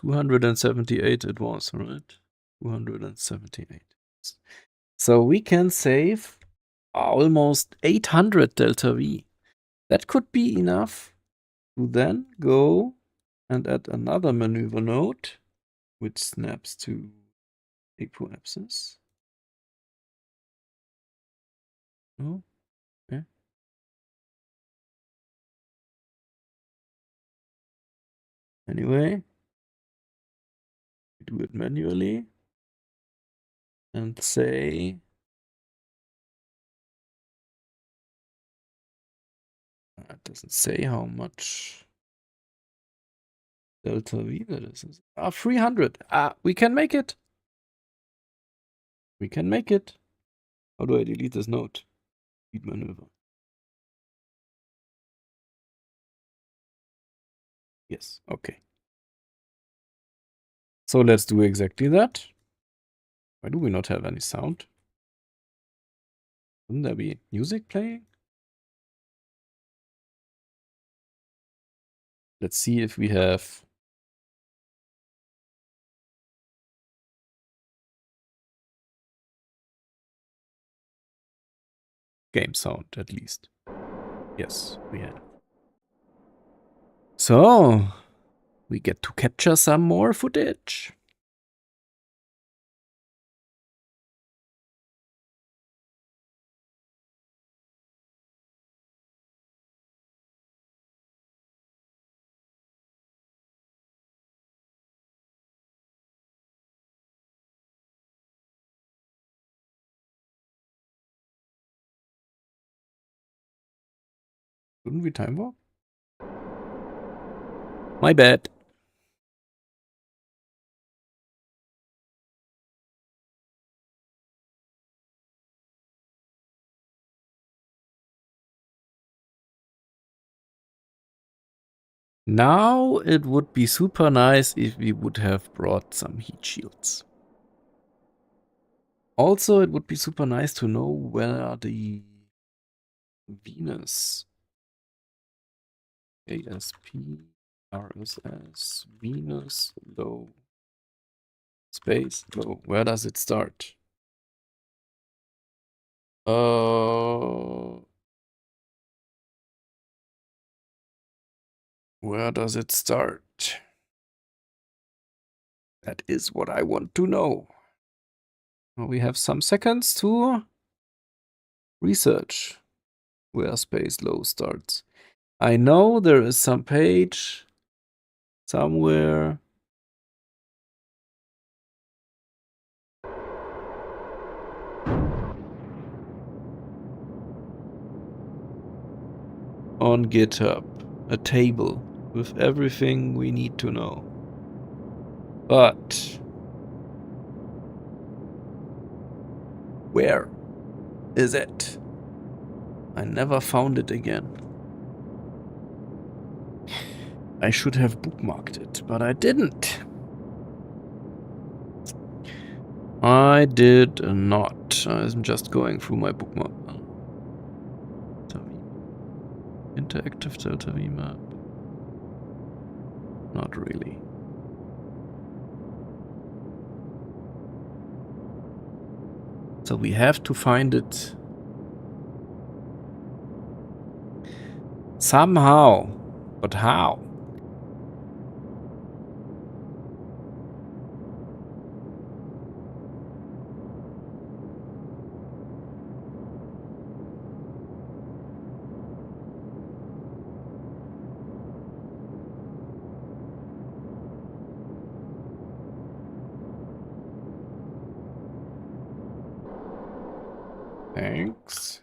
$278 it was, right? 278. So we can save almost 800 delta V. That could be enough to then go and add another maneuver node, which snaps to apoapsis. Oh, okay. Anyway, we do it manually and say It doesn't say how much delta V that is. 300. We can make it. We can make it. How do I delete this node? Delete maneuver. Yes, okay. So let's do exactly that. Why do we not have any sound? Wouldn't there be music playing? Let's see if we have game sound at least. Yes, we have. So we get to capture some more footage. Couldn't we time warp? My bad. Now it would be super nice if we would have brought some heat shields. Also, it would be super nice to know where the Venus ASP RSS Venus low space low. Where does it start? Where does it start? That is what I want to know. We have some seconds to research where space low starts. I know there is some page somewhere. On GitHub, a table with everything we need to know. But where is it? I never found it again. I should have bookmarked it, but I didn't. I did not. I'm just going through my bookmark. Interactive Delta V map. Not really. So we have to find it somehow. But how? Thanks.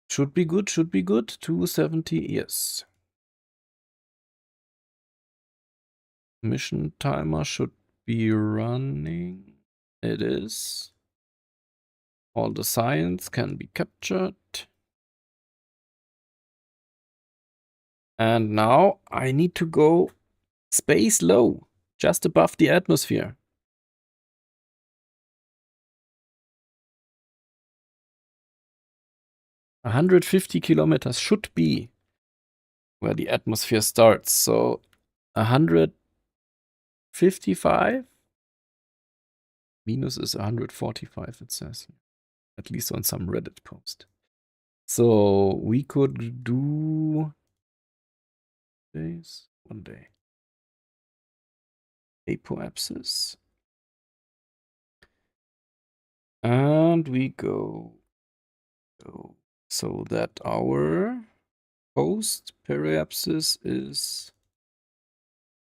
Should be good, should be good. 270, yes. Mission timer should be running. It is. All the science can be captured. And now I need to go space low, just above the atmosphere. 150 kilometers should be where the atmosphere starts. So 155? Minus is 145, it says. At least on some Reddit post. So we could do days, 1 day. Apoapsis. And we go so that our post periapsis is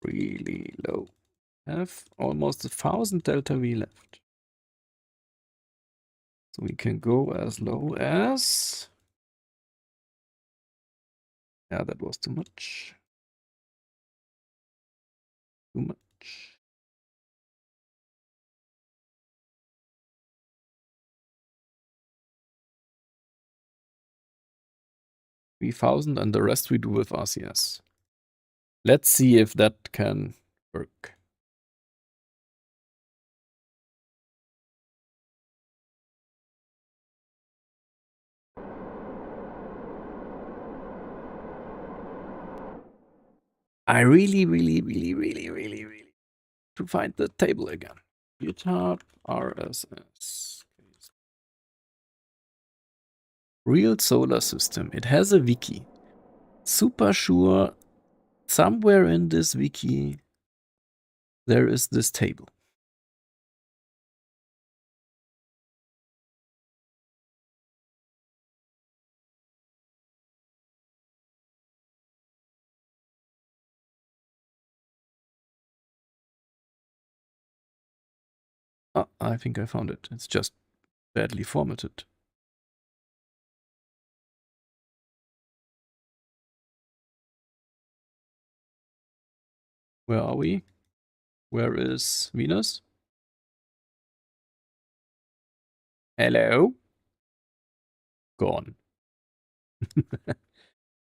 really low. Have almost 1,000 delta V left. So we can go as low as Yeah, that was too much. Too much. $3,000 and the rest we do with RCS. Let's see if that can work. I really to find the table again. GitHub RSS. Real solar system. It has a wiki. Super sure somewhere in this wiki there is this table. Oh, I think I found it. It's just badly formatted. Where are we? Where is Venus? Hello? Gone.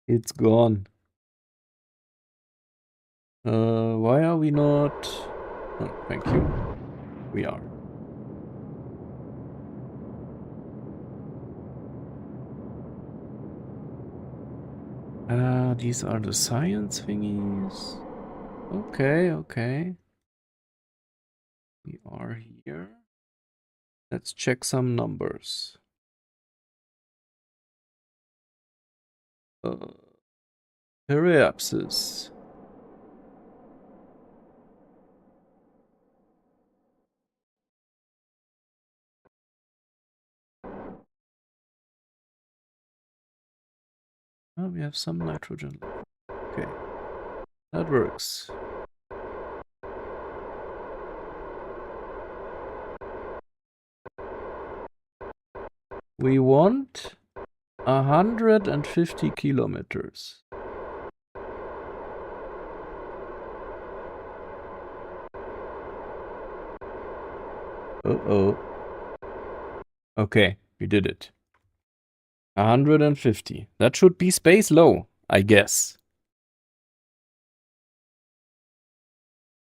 It's gone. Why are we not? Oh, thank you. We are. These are the science thingies. Okay, okay. We are here. Let's check some numbers. Periapsis. Oh, we have some nitrogen. Okay. That works. We want 150 kilometers. Uh-oh. Okay, we did it. 150. That should be space low, I guess.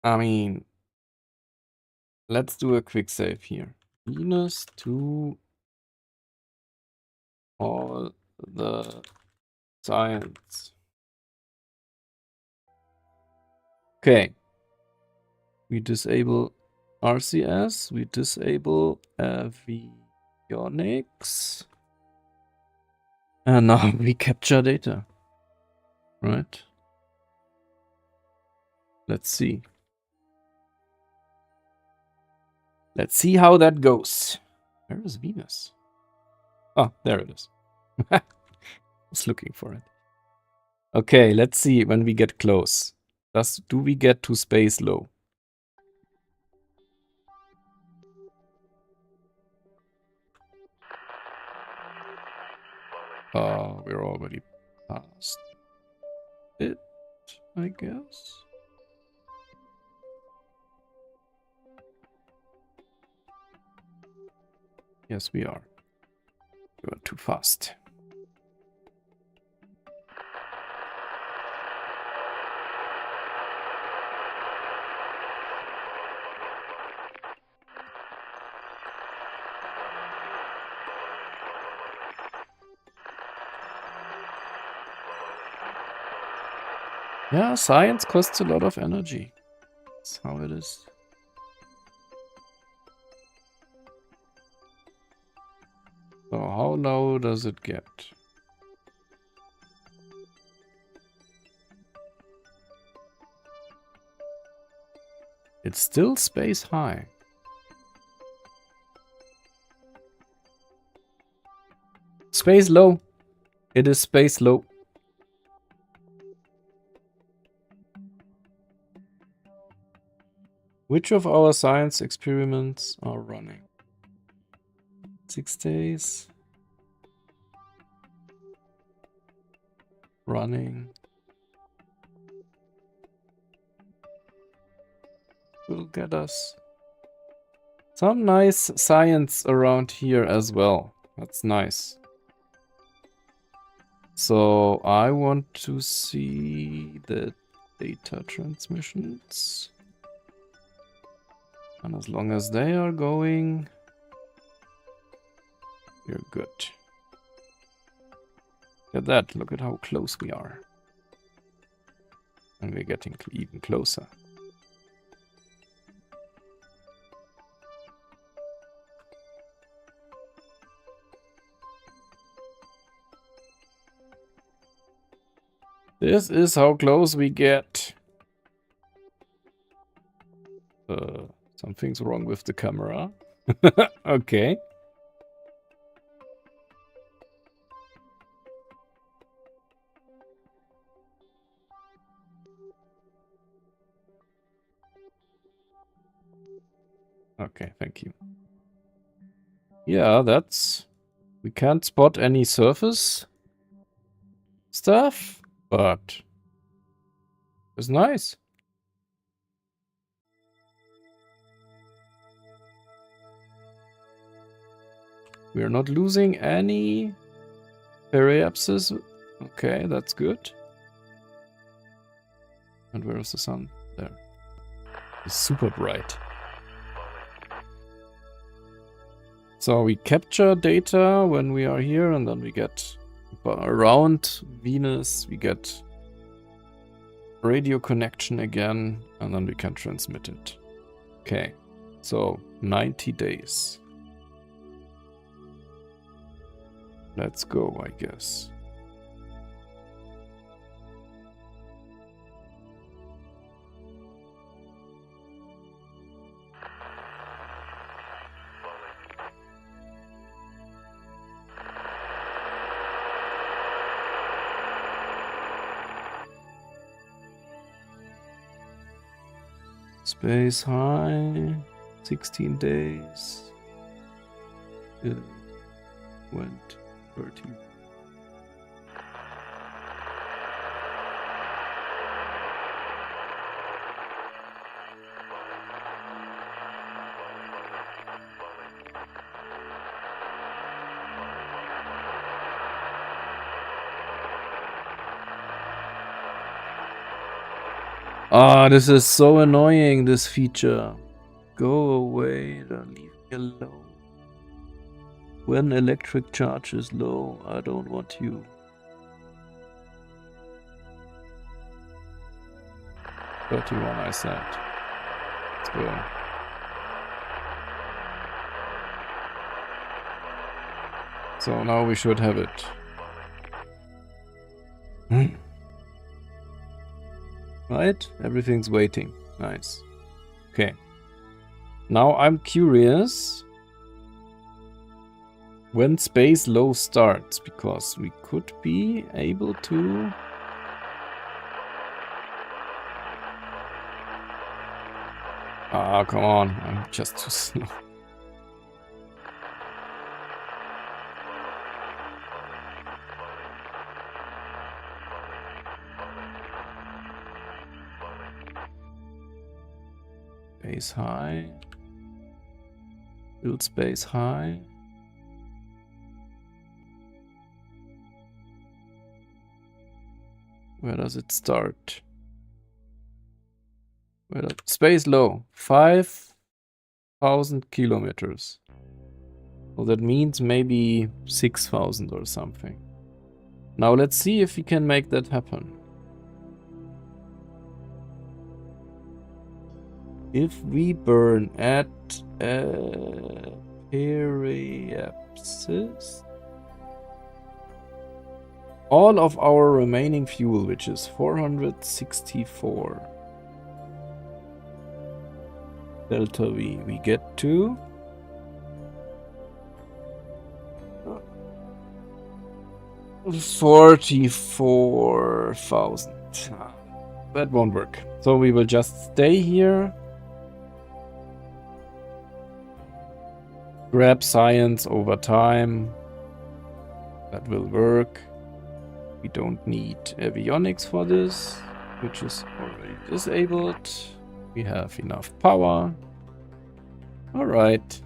I mean, let's do a quick save here. Venus to all the science. Okay. We disable RCS. We disable avionics. And now we capture data. Right? Let's see. Let's see how that goes. Where is Venus? Oh, there it is. I was looking for it. Okay, let's see when we get close. Do we get to space low? We're already past it, I guess. Yes, we are. We were too fast. Yeah, science costs a lot of energy. That's how it is. So how low does it get? It's still space high. Space low. It is space low. Which of our science experiments are running? 6 days. running. Will get us some nice science around here as well. That's nice. So I want to see the data transmissions. And as long as they are going, we're good. Look at that. Look at how close we are. And we're getting even closer. This is how close we get. Something's wrong with the camera. Okay. Okay, thank you. Yeah, that's... We can't spot any surface stuff, but it's nice. We're not losing any periapses. Okay, that's good. And where is the sun? There. It's super bright. So we capture data when we are here, and then we get around Venus, we get radio connection again, and then we can transmit it. Okay, so 90 days. Let's go, I guess. Space high, 16 days. It went 30. Ah, this is so annoying, this feature. Go away, don't leave me alone. When electric charge is low, I don't want you. "31, I said. Let's go. So now we should have it. Right? Everything's waiting. Nice. Okay. Now I'm curious when space low starts, because we could be able to... Ah, come on. I'm just too slow. Space high. Build space high. Where does it start? Space low. 5,000 kilometers. So that means maybe 6,000 or something. Now let's see if we can make that happen. If we burn at periapsis, all of our remaining fuel, which is 464 delta V, we get to 44,000. That won't work. So we will just stay here. Grab science over time. That will work. We don't need avionics for this, which is already disabled. We have enough power. All right.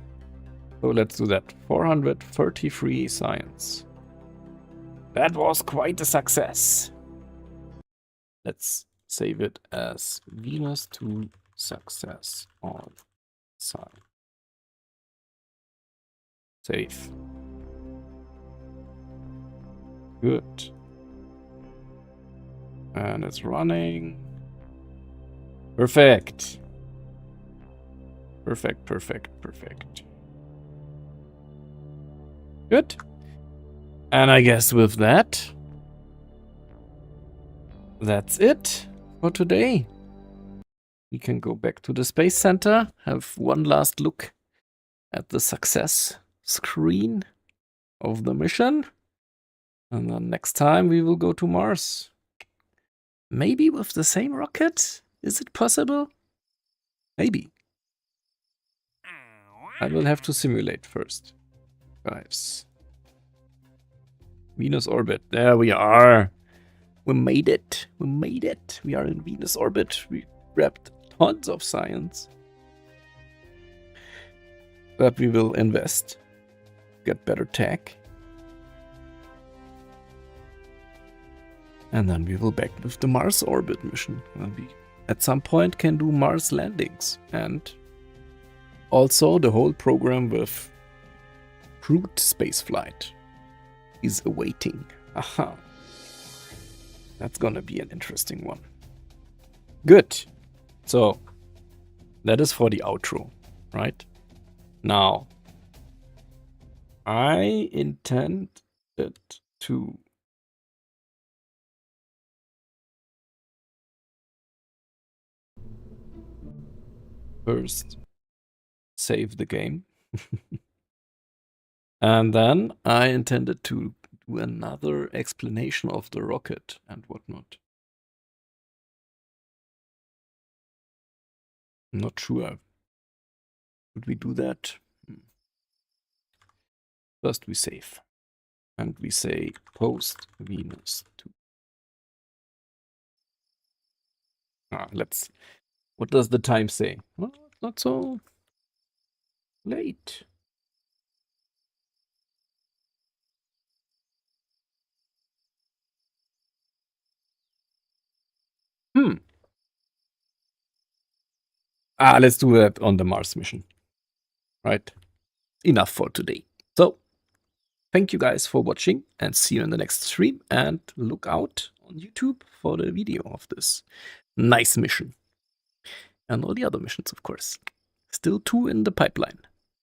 So let's do that. 433 science. That was quite a success. Let's save it as Venus to success on side. Save. Good. And it's running. Perfect. Perfect, perfect, perfect. Good. And I guess with that, that's it for today. We can go back to the Space Center, have one last look at the success screen of the mission. And then next time we will go to Mars. Maybe with the same rocket? Is it possible? Maybe. I will have to simulate first, guys. Venus orbit. There we are. We made it. We made it. We are in Venus orbit. We grabbed tons of science. But we will invest. Get better tech. And then we will back with the Mars orbit mission. And we at some point can do Mars landings. And also the whole program with crewed spaceflight is awaiting. Aha. That's gonna be an interesting one. Good. So, that is for the outro, right? Now, I intended to first save the game. And then I intended to do another explanation of the rocket and whatnot. I'm not sure. Would we do that? First we save. And we say post Venus 2. Let's... What does the time say? Well, not so late. Let's do that on the Mars mission. Right. Enough for today. So, thank you guys for watching and see you in the next stream. And look out on YouTube for the video of this nice mission. And all the other missions, of course. Still 2 in the pipeline.